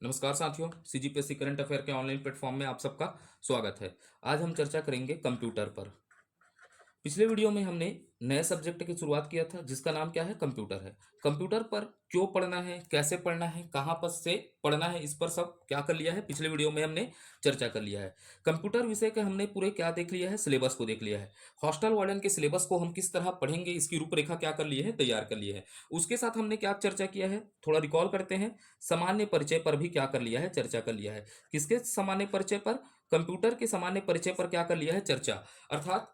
नमस्कार साथियों, CGPSC current affair के ऑनलाइन प्लेटफॉर्म में आप सबका स्वागत है। आज हम चर्चा करेंगे कंप्यूटर पर। पिछले वीडियो में हमने नए सब्जेक्ट की शुरुआत किया था जिसका नाम क्या है, कंप्यूटर है। कंप्यूटर पर क्यों पढ़ना है, कैसे पढ़ना है, कहाँ पर से पढ़ना है, इस पर सब क्या कर लिया है, पिछले वीडियो में हमने चर्चा कर लिया है। कंप्यूटर विषय के हमने पूरे क्या देख लिया है, सिलेबस को देख लिया है। हॉस्टल वार्डन के सिलेबस को हम किस तरह पढ़ेंगे इसकी रूपरेखा क्या कर लिए है, तैयार कर लिए है। उसके साथ हमने क्या चर्चा किया है, थोड़ा रिकॉल करते हैं। सामान्य परिचय पर भी क्या कर लिया है, चर्चा कर लिया है। किसके सामान्य परिचय पर, कंप्यूटर के सामान्य परिचय पर क्या कर लिया है, चर्चा, अर्थात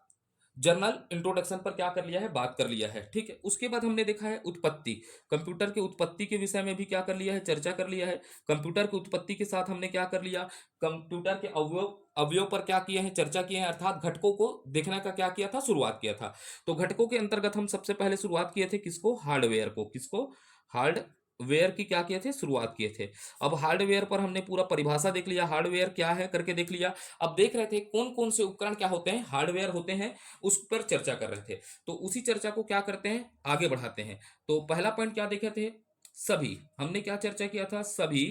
जर्नल इंट्रोडक्शन पर क्या कर लिया है, बात कर लिया है। ठीक है, उसके बाद हमने देखा है उत्पत्ति। कंप्यूटर के उत्पत्ति के विषय में भी क्या कर लिया है, चर्चा कर लिया है। कंप्यूटर की उत्पत्ति के साथ हमने क्या कर लिया, कंप्यूटर के अवयव अवयव पर क्या किए हैं, चर्चा किए हैं, अर्थात घटकों को देखने का क्या किया था, शुरुआत किया था। तो घटकों के अंतर्गत हम सबसे पहले शुरुआत किए थे किसको, हार्डवेयर को। किसको, हार्डवेयर की क्या किए थे, शुरुआत किए थे। अब हार्डवेयर पर हमने पूरा परिभाषा देख लिया, हार्डवेयर क्या है करके देख लिया। अब देख रहे थे कौन कौन से उपकरण क्या होते हैं, हार्डवेयर होते हैं, उस पर चर्चा कर रहे थे। तो उसी चर्चा को क्या करते हैं, आगे बढ़ाते हैं। तो पहला पॉइंट क्या देखे थे, सभी, हमने क्या चर्चा किया था, सभी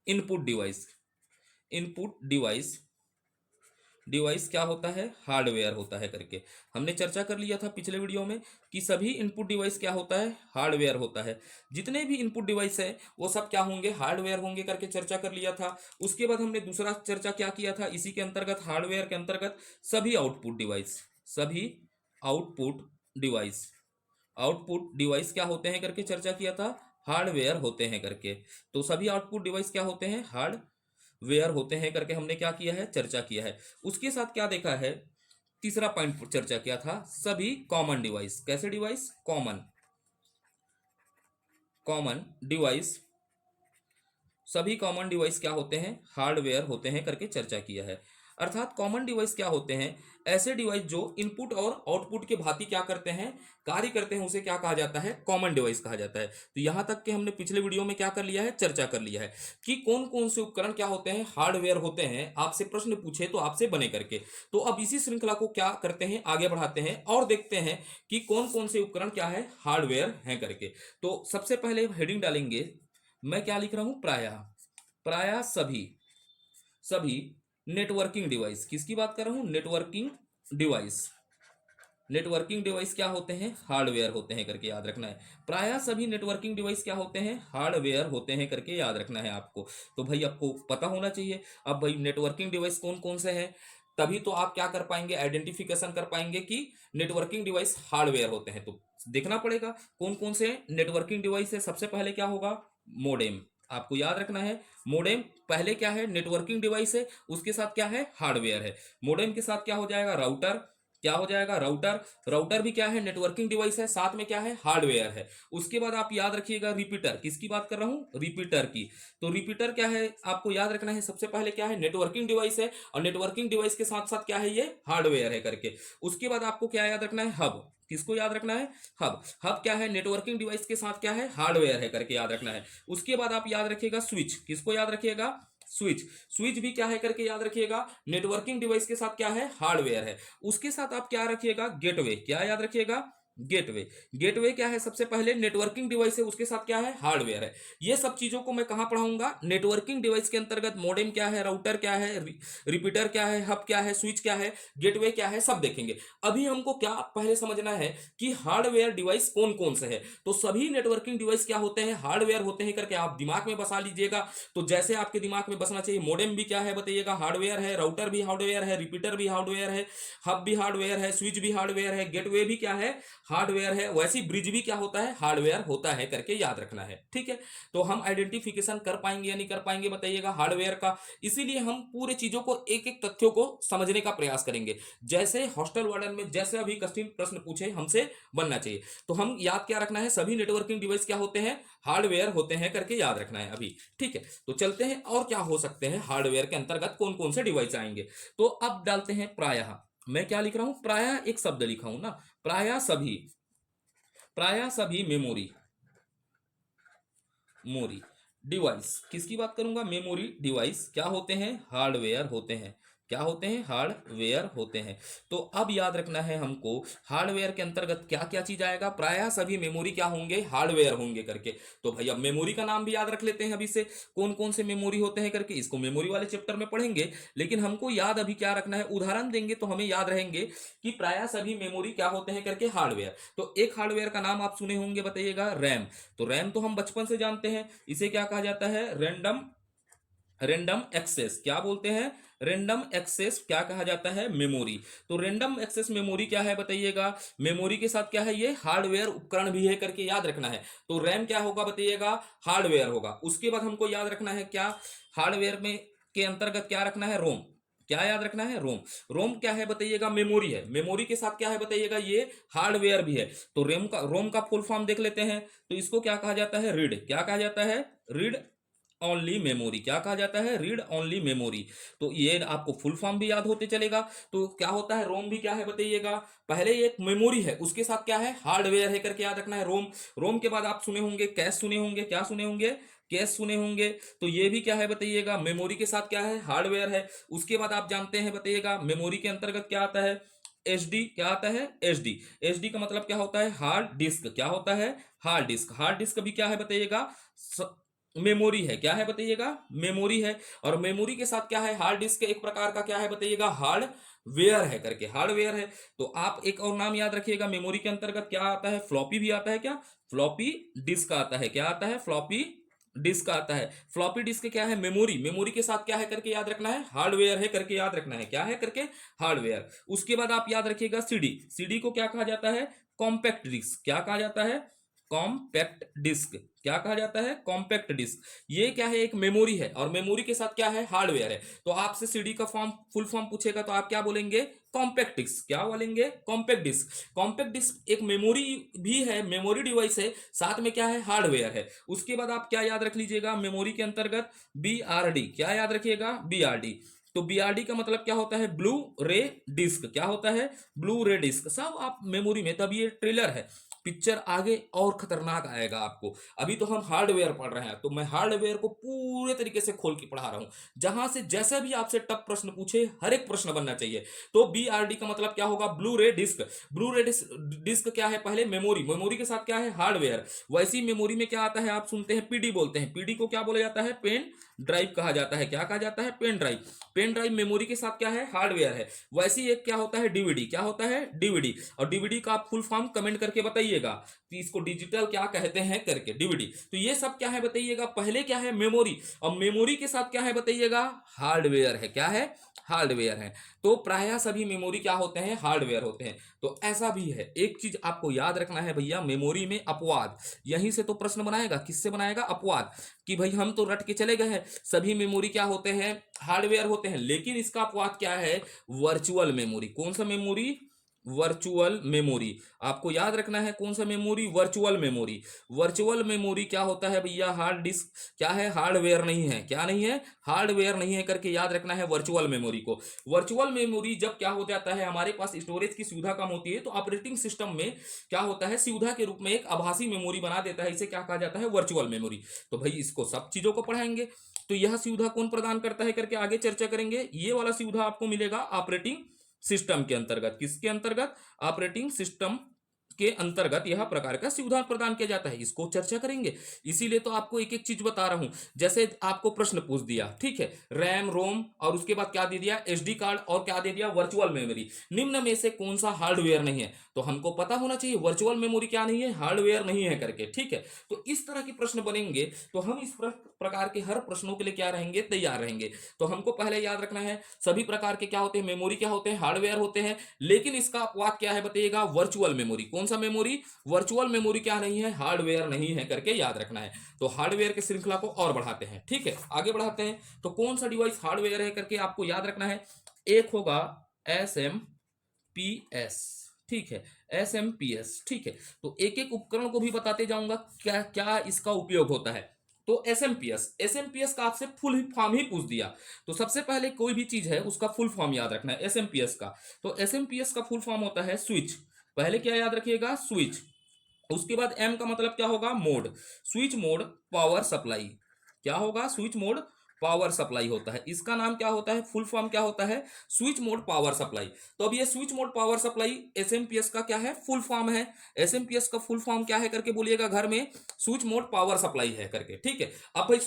input device. Input device, device क्या होता है, हार्डवेयर होता है करके हमने चर्चा कर लिया था पिछले वीडियो में कि सभी इनपुट डिवाइस क्या होता है, हार्डवेयर होता है। जितने भी इनपुट डिवाइस है वो सब क्या होंगे, हार्डवेयर होंगे करके चर्चा कर लिया था। उसके बाद हमने दूसरा चर्चा क्या किया था, इसी के अंतर्गत, हार्डवेयर के अंतर्गत, सभी आउटपुट डिवाइस। सभी आउटपुट डिवाइस, आउटपुट डिवाइस क्या होते हैं करके चर्चा किया था, हार्डवेयर होते हैं करके। तो सभी आउटपुट डिवाइस क्या होते हैं, हार्डवेयर होते हैं करके हमने क्या किया है, चर्चा किया है। उसके साथ क्या देखा है, तीसरा पॉइंट चर्चा किया था, सभी कॉमन डिवाइस। कैसे डिवाइस, कॉमन, कॉमन डिवाइस, सभी कॉमन डिवाइस क्या होते हैं, हार्डवेयर होते हैं करके चर्चा किया है। अर्थात कॉमन डिवाइस क्या होते हैं, ऐसे डिवाइस जो इनपुट और आउटपुट के भांति क्या करते हैं, कार्य करते हैं, उसे क्या कहा जाता है, कॉमन डिवाइस कहा जाता है। तो यहां तक कि हमने पिछले वीडियो में क्या कर लिया है, चर्चा कर लिया है कि कौन कौन से उपकरण क्या होते हैं, हार्डवेयर होते हैं। आपसे प्रश्न पूछे तो आपसे बने करके। तो अब इसी श्रृंखला को क्या करते हैं, आगे बढ़ाते हैं और देखते हैं कि कौन कौन से उपकरण क्या है, हार्डवेयर हैं करके। तो सबसे पहले हेडिंग डालेंगे, मैं क्या लिख रहा हूं, प्रायः, प्रायः सभी, सभी नेटवर्किंग डिवाइस। किसकी बात कर रहा हूं, नेटवर्किंग डिवाइस। नेटवर्किंग डिवाइस क्या होते हैं, हार्डवेयर होते हैं करके याद रखना है। प्रायः सभी नेटवर्किंग डिवाइस क्या होते हैं, हार्डवेयर होते हैं करके याद रखना है आपको। तो भाई आपको पता होना चाहिए। अब भाई नेटवर्किंग डिवाइस कौन कौन से हैं, तभी तो आप क्या कर पाएंगे, आइडेंटिफिकेशन कर पाएंगे कि नेटवर्किंग डिवाइस हार्डवेयर होते हैं। तो देखना पड़ेगा कौन कौन से नेटवर्किंग डिवाइस है। सबसे पहले क्या होगा, मोडेम, आपको याद रखना है। मोडेम पहले क्या है, नेटवर्किंग डिवाइस है, उसके साथ क्या है, हार्डवेयर है। मोडेम के साथ क्या हो जाएगा, राउटर, क्या हो जाएगा, राउटर। राउटर भी क्या है, नेटवर्किंग डिवाइस है, साथ में क्या है, हार्डवेयर है। उसके बाद आप याद रखिएगा रिपीटर, किसकी बात कर रहा हूं, रिपीटर की। तो रिपीटर क्या है, आपको याद रखना है, सबसे पहले क्या है, नेटवर्किंग डिवाइस है, और नेटवर्किंग डिवाइस के साथ साथ क्या है, ये हार्डवेयर है करके। उसके बाद आपको क्या याद रखना है, हब, किसको याद रखना है, हब। हब क्या है, नेटवर्किंग डिवाइस के साथ क्या है, हार्डवेयर है करके याद रखना है। उसके बाद आप याद रखिएगा स्विच, किसको याद रखिएगा, स्विच। स्विच भी क्या है करके याद रखिएगा, नेटवर्किंग डिवाइस के साथ क्या है, हार्डवेयर है। उसके साथ आप क्या रखिएगा, गेटवे, क्या याद रखिएगा, गेटवे। गेटवे क्या है, सबसे पहले नेटवर्किंग डिवाइस है, उसके साथ क्या है, हार्डवेयर है। ये सब चीजों को मैं कहां पढ़ाऊंगा, नेटवर्किंग डिवाइस के अंतर्गत। मॉडेम क्या है, राउटर क्या है, रिपीटर क्या है, हब क्या है, स्विच क्या है, गेटवे क्या है, सब देखेंगे। अभी हमको क्या पहले समझना है कि हार्डवेयर डिवाइस कौन कौन से है। तो सभी नेटवर्किंग डिवाइस क्या होते हैं, हार्डवेयर होते हैं करके आप दिमाग में बसा लीजिएगा। तो जैसे आपके दिमाग में बसना चाहिए, मॉडेम भी क्या है बताइएगा, हार्डवेयर है, राउटर भी हार्डवेयर है, रिपीटर भी हार्डवेयर है, हब भी हार्डवेयर है, स्विच भी हार्डवेयर है, गेटवे भी क्या है, हार्डवेयर है। वैसी ब्रिज भी क्या होता है, हार्डवेयर होता है करके याद रखना है। ठीक है, तो हम आइडेंटिफिकेशन कर पाएंगे या नहीं कर पाएंगे बताइएगा, हार्डवेयर का। इसीलिए हम पूरे चीजों को, एक एक तथ्यों को समझने का प्रयास करेंगे। जैसे हॉस्टल वार्डन में जैसे अभी कठिन प्रश्न पूछे हमसे बनना चाहिए। तो हम याद क्या रखना है, सभी नेटवर्किंग डिवाइस क्या होते हैं, हार्डवेयर होते हैं करके याद रखना है अभी। ठीक है, तो चलते हैं और क्या हो सकते हैं, हार्डवेयर के अंतर्गत कौन कौन से डिवाइस आएंगे। तो अब डालते हैं प्रायः, मैं क्या लिख रहा हूं, प्रायः एक शब्द लिखा हूं ना, प्रायः सभी, प्रायः सभी मेमोरी, मोरी डिवाइस, किसकी बात करूंगा, मेमोरी डिवाइस क्या होते हैं, हार्डवेयर होते हैं। क्या होते हैं? हार्डवेयर होते हैं। तो अब याद रखना है हमको, हार्डवेयर के अंतर्गत क्या क्या चीज आएगा। प्रायः सभी मेमोरी क्या होंगे? हार्डवेयर होंगे करके। तो भाई अब मेमोरी का नाम भी याद रख लेते हैं अभी से, कौन कौन से मेमोरी होते हैं करके। इसको मेमोरी वाले चैप्टर में पढ़ेंगे, लेकिन हमको याद अभी क्या रखना है, उदाहरण देंगे तो हमें याद रहेंगे कि प्रायः सभी मेमोरी क्या होते हैं करके, हार्डवेयर। तो एक हार्डवेयर का नाम आप सुने होंगे, बताइएगा। रैम। तो रैम तो हम बचपन से जानते हैं, इसे क्या कहा जाता है? Random random access. क्या बोलते हैं? रेंडम एक्सेस क्या कहा जाता है? मेमोरी। तो रेंडम एक्सेस मेमोरी क्या है बताइएगा। मेमोरी के साथ क्या है? ये हार्डवेयर उपकरण भी है करके याद रखना है। तो रैम क्या होगा बताइएगा? हार्डवेयर होगा। उसके बाद हमको याद रखना है क्या, हार्डवेयर में के अंतर्गत क्या रखना है? रोम। क्या याद रखना है? रोम। रोम क्या है बताइएगा? मेमोरी है। मेमोरी के साथ क्या है बताइएगा? ये हार्डवेयर भी है। तो रोम का फुल फॉर्म देख लेते हैं। तो इसको क्या कहा जाता है? रीड। क्या कहा जाता है? Read only memory. क्या कहा जाता है? Read only memory. तो ये आपको फुल फॉर्म भी याद होते चलेगा। तो क्या होता है? रोम भी क्या है बताइएगा? पहले एक मेमोरी है, उसके साथ क्या है? हार्डवेयर है करके याद रखना है, रोम। रोम के बाद आप सुने होंगे कैश सुने होंगे। क्या सुने होंगे? कैश सुने होंगे। तो ये भी क्या है बताइएगा? मेमोरी के साथ क्या है? हार्डवेयर है। उसके बाद आप जानते हैं बताइएगा, मेमोरी के अंतर्गत क्या आता है? एचडी। क्या आता है? एचडी। एचडी का मतलब क्या होता है? Hard disk. क्या होता है? Hard disk. हार्ड डिस्क भी क्या है बताइएगा? मेमोरी है। क्या है बताइएगा? मेमोरी है। और मेमोरी के साथ क्या है? हार्ड डिस्क एक प्रकार का क्या है बताइएगा? हार्डवेयर है करके, हार्डवेयर है। तो आप एक और नाम याद रखिएगा, मेमोरी के अंतर्गत क्या आता है? फ्लॉपी भी आता है। क्या? फ्लॉपी डिस्क आता है। क्या आता है? फ्लॉपी डिस्क आता है। फ्लॉपी डिस्क क्या है? मेमोरी। मेमोरी के साथ क्या है करके याद रखना है? हार्डवेयर है करके याद रखना है। क्या है करके? हार्डवेयर। उसके बाद आप याद रखिएगा सीडी। सीडी को क्या कहा जाता है? Compact disc. क्या कहा जाता है? Compact disc. क्या कहा जाता है? Compact disc. ये क्या है? एक मेमोरी है, और मेमोरी के साथ क्या है? हार्डवेयर है। तो आपसे सीडी का फॉर्म फुल फॉर्म पूछेगा तो आप क्या बोलेंगे? Compact disc. क्या बोलेंगे? Compact disc. कॉम्पैक्ट डिस्क एक मेमोरी भी है, मेमोरी डिवाइस है, साथ में क्या है? हार्डवेयर है। उसके बाद आप क्या याद रख लीजिएगा मेमोरी के अंतर्गत? बीआरडी। क्या याद रखिएगा? बीआरडी। तो बीआरडी का मतलब क्या होता है? ब्लू रे डिस्क। क्या होता है? ब्लू रे डिस्क। सब आप मेमोरी में, तब ये ट्रेलर है, पिक्चर आगे और खतरनाक आएगा आपको। अभी तो हम हार्डवेयर पढ़ रहे हैं, तो मैं हार्डवेयर को पूरे तरीके से खोल के पढ़ा रहा हूं, जहां से जैसा भी आपसे टफ प्रश्न पूछे, हर एक प्रश्न बनना चाहिए। तो बीआरडी का मतलब क्या होगा? ब्लू रे डिस्क। ब्लू रे डिस्क क्या है? पहले मेमोरी। मेमोरी के साथ क्या है? हार्डवेयर। वैसी मेमोरी में क्या आता है? आप सुनते हैं पीडी बोलते हैं। पीडी को क्या बोला जाता है? पेन ड्राइव कहा जाता है। क्या कहा जाता है? Pen drive. Pen drive memory के साथ क्या है? हार्डवेयर है। वैसी एक क्या होता है? डीवीडी। क्या होता है? डीवीडी। और डीवीडी का आप फुल फॉर्म कमेंट करके बताइएगा कि इसको डिजिटल क्या कहते हैं करके, डीवीडी। तो ये सब क्या है बताइएगा? पहले क्या है? मेमोरी। और मेमोरी के साथ क्या है बताइएगा? हार्डवेयर है। क्या है? हार्डवेयर है। तो प्रायः सभी मेमोरी क्या होते हैं? हार्डवेयर होते हैं। तो ऐसा भी है, एक चीज आपको याद रखना है भैया, मेमोरी में अपवाद। यहीं से तो प्रश्न बनाएगा। किससे बनाएगा? अपवाद। कि भाई हम तो रट के चले गए हैं, सभी मेमोरी क्या होते हैं? हार्डवेयर होते हैं, लेकिन इसका अपवाद क्या है? Virtual memory. कौन सा मेमोरी? Virtual memory. आपको याद रखना है कौन सा memory? Virtual memory. Virtual memory क्या होता है भैया? Hard disk. क्या है? हार्डवेयर नहीं है। क्या नहीं है? हार्डवेयर नहीं है करके याद रखना है वर्चुअल मेमोरी को। वर्चुअल मेमोरी जब क्या हो जाता है, हमारे पास स्टोरेज की सुविधा कम होती है, तो ऑपरेटिंग सिस्टम में क्या होता है? सुविधा के रूप में एक आभासी मेमोरी बना देता है। इसे क्या कहा जाता है? Virtual memory. तो भाई इसको सब चीजों को पढ़ाएंगे। तो यह सुविधा कौन प्रदान करता है करके आगे चर्चा करेंगे। ये वाला सुविधा आपको मिलेगा ऑपरेटिंग सिस्टम के अंतर्गत। किसके अंतर्गत? ऑपरेटिंग सिस्टम के अंतर्गत यह प्रकार का सुविधा प्रदान किया जाता है। इसको चर्चा करेंगे। इसीलिए तो आपको एक एक चीज बता रहा हूं। जैसे आपको प्रश्न पूछ दिया, ठीक है, रैम रोम, और उसके बाद क्या दे दिया? एसडी कार्ड, और क्या दे दिया? Virtual memory. निम्न में से कौन सा हार्डवेयर नहीं है? तो हमको पता होना चाहिए वर्चुअल मेमोरी क्या नहीं है? हार्डवेयर नहीं है करके, ठीक है। तो इस तरह के प्रश्न बनेंगे, तो हम इस प्रकार के हर प्रश्नों के लिए क्या रहेंगे? तैयार रहेंगे। तो हमको पहले याद रखना है सभी प्रकार के क्या होते हैं? मेमोरी क्या होते हैं? हार्डवेयर होते हैं। लेकिन इसका अपवाद क्या है बताइएगा? Virtual memory. कौन सा मेमोरी? वर्चुअल मेमोरी क्या नहीं है? हार्डवेयर नहीं है करके याद रखना है। तो हार्डवेयर की श्रृंखला को और बढ़ाते हैं, ठीक है, आगे बढ़ाते हैं। तो कौन सा डिवाइस हार्डवेयर है करके आपको याद रखना है। एक होगा एसएमपीएस, ठीक है, एसएमपीएस, ठीक है। तो एक एक उपकरण को भी बताते जाऊंगा क्या क्या इसका उपयोग होता है। तो एसएमपीएस, एसएमपीएस का आपसे फुल फॉर्म ही पूछ दिया, तो सबसे पहले कोई भी चीज है उसका फुल फॉर्म याद रखना है एसएमपीएस का। तो एसएमपीएस का फुल फॉर्म होता है स्विच। पहले क्या याद रखिएगा? स्विच। उसके बाद एम का मतलब क्या होगा? Mode. Switch mode power supply. क्या होगा? स्विच मोड पावर सप्लाई होता है। इसका नाम क्या होता है, फुल फॉर्म क्या होता है, स्विच मोड पावर सप्लाई। तो अब ये switch mode power supply SMPS का क्या है, फुल फॉर्म है। एसएमपीएस का फुल फॉर्म क्या है करके बोलिएगा घर में, स्विच मोड पावर सप्लाई है करके, ठीक है। अब भाई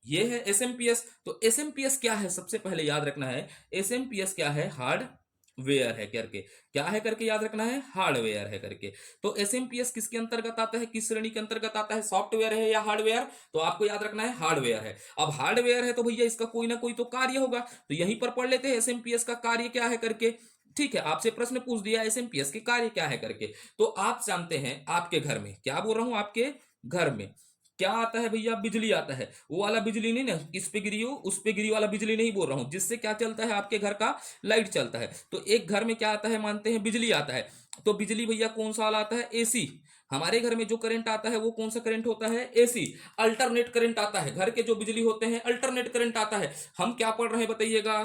ये है एसएमपीएस। तो एसएमपीएस क्या है, सबसे पहले याद रखना है, एसएमपीएस क्या है, हार्डवेयर है करके, क्या है करके याद रखना है, हार्डवेयर है करके। तो एसएमपीएस किसके अंतर्गत आता है, किस श्रेणी के अंतर्गत आता है, सॉफ्टवेयर है या हार्डवेयर, तो आपको याद रखना है हार्डवेयर है। अब हार्डवेयर है तो भैया इसका कोई ना कोई तो कार्य होगा, तो यहीं पर पढ़ लेते हैं एसएमपीएस का कार्य क्या है करके। ठीक है, आपसे प्रश्न पूछ दिया एसएमपीएस के कार्य क्या है करके, तो आप जानते हैं आपके घर में, क्या बोल रहा हूं, आपके घर में क्या आता है भैया, बिजली आता है। वो वाला बिजली नहीं ना, इस पे गिरी हो उस पे गिरी वाला बिजली नहीं बोल रहा हूं, जिससे क्या चलता है, आपके घर का लाइट चलता है। तो एक घर में क्या आता है, मानते हैं बिजली आता है। तो बिजली भैया कौन सा वाला आता है, एसी। हमारे घर में जो करंट आता है वो कौन सा करंट होता है, एसी। अल्टरनेट करंट आता है, घर के जो बिजली होते हैं अल्टरनेट करंट आता है। हम क्या पढ़ रहे हैं बताइएगा,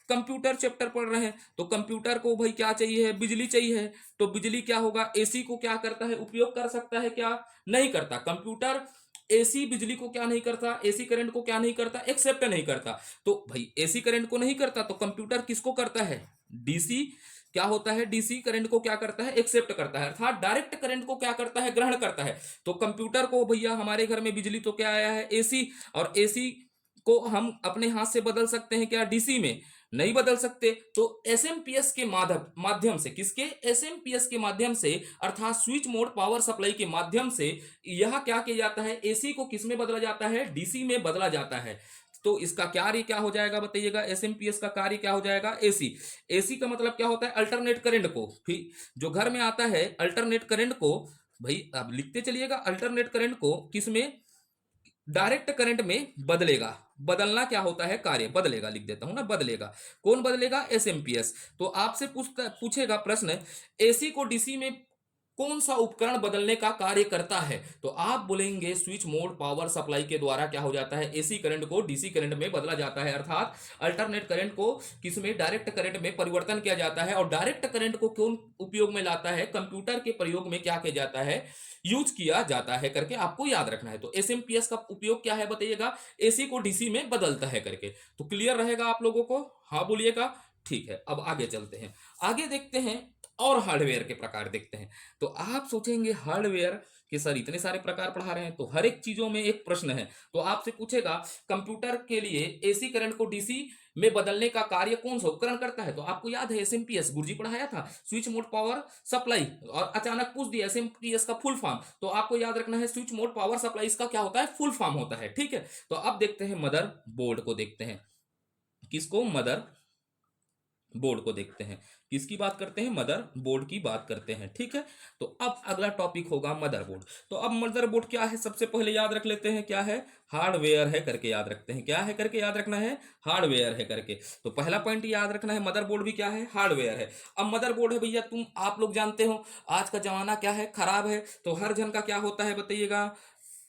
कंप्यूटर चैप्टर पढ़ रहे हैं। तो कंप्यूटर को भाई क्या चाहिए है, बिजली चाहिए है। तो बिजली क्या होगा, एसी को क्या करता है, उपयोग कर सकता है क्या, नहीं करता। कंप्यूटर एसी बिजली को क्या नहीं करता, एसी करंट को क्या नहीं करता, एक्सेप्ट नहीं करता। तो भाई एसी करंट को नहीं करता, तो कंप्यूटर किसको करता है, डीसी क्या होता है, डीसी करंट को क्या करता है, एक्सेप्ट करता है, अर्थात डायरेक्ट करंट को क्या करता है, ग्रहण करता है। तो कंप्यूटर को भैया, हमारे घर में बिजली तो क्या आया है, एसी। और एसी को हम अपने हाथ से बदल सकते हैं क्या, डीसी में, नहीं बदल सकते। तो एसएमपीएस के माध्यम से, किसके, एसएमपीएस के माध्यम से, अर्थात स्विच मोड पावर सप्लाई के माध्यम से यह क्या किया जाता है, एसी को किस में बदला जाता है, डीसी में बदला जाता है। तो इसका कार्य क्या हो जाएगा बताइएगा, एसएमपीएस का कार्य क्या हो जाएगा, एसी। एसी का मतलब क्या होता है, अल्टरनेट करंट को, फिर जो घर में आता है अल्टरनेट करंट को, भाई अब लिखते चलिएगा, अल्टरनेट करंट को किसमें, डायरेक्ट करंट में बदलेगा। बदलना क्या होता है, कार्य, बदलेगा, लिख देता हूं ना, बदलेगा। कौन बदलेगा, एसएमपीएस। तो आपसे पूछेगा प्रश्न, एसी को डीसी में कौन सा उपकरण बदलने का कार्य करता है, तो आप बोलेंगे स्विच मोड पावर सप्लाई के द्वारा क्या हो जाता है, एसी करंट को डीसी करंट में बदला जाता है, अर्थात अल्टरनेट करंट को किसमें, डायरेक्ट करंट में परिवर्तन किया जाता है। और डायरेक्ट करंट को कौन उपयोग में लाता है, कंप्यूटर के प्रयोग में क्या किया जाता है, यूज किया जाता है करके आपको याद रखना है। तो एसएमपीएस का उपयोग क्या है बताइएगा, एसी को डीसी में बदलता है करके। तो क्लियर रहेगा आप लोगों को, हाँ बोलिएगा। ठीक है, अब आगे चलते हैं, आगे देखते हैं और हार्डवेयर के प्रकार देखते हैं। तो आप सोचेंगे हार्डवेयर कि सर इतने सारे प्रकार पढ़ा रहे हैं, तो हर एक चीजों में एक प्रश्न है। तो आपसे पूछेगा कंप्यूटर के लिए एसी करंट को डीसी में बदलने का कार्य कौन सा उपकरण करता है, तो आपको याद है एसएमपीएस, गुरुजी पढ़ाया था, स्विच मोड पावर सप्लाई। और अचानक पूछ दिया एसएमपीएस का फुल फॉर्म, तो आपको याद रखना है स्विच मोड पावर सप्लाई इसका क्या होता है, फुल फॉर्म होता है, ठीक है। तो अब देखते हैं मदर बोर्ड को, देखते हैं किसको, मदर बोर्ड को देखते हैं, किसकी बात करते हैं, मदर बोर्ड की बात करते हैं, ठीक है। तो अब अगला टॉपिक होगा मदरबोर्ड। तो अब मदरबोर्ड क्या है, सबसे पहले याद रख लेते हैं, क्या है, हार्डवेयर है करके याद रखते हैं, क्या है करके याद रखना है, हार्डवेयर है करके। तो पहला पॉइंट याद रखना है, मदरबोर्ड भी क्या है, हार्डवेयर है। अब मदरबोर्ड है भैया, आप लोग जानते हो आज का जमाना क्या है, खराब है। तो हर जन का क्या होता है बताइएगा,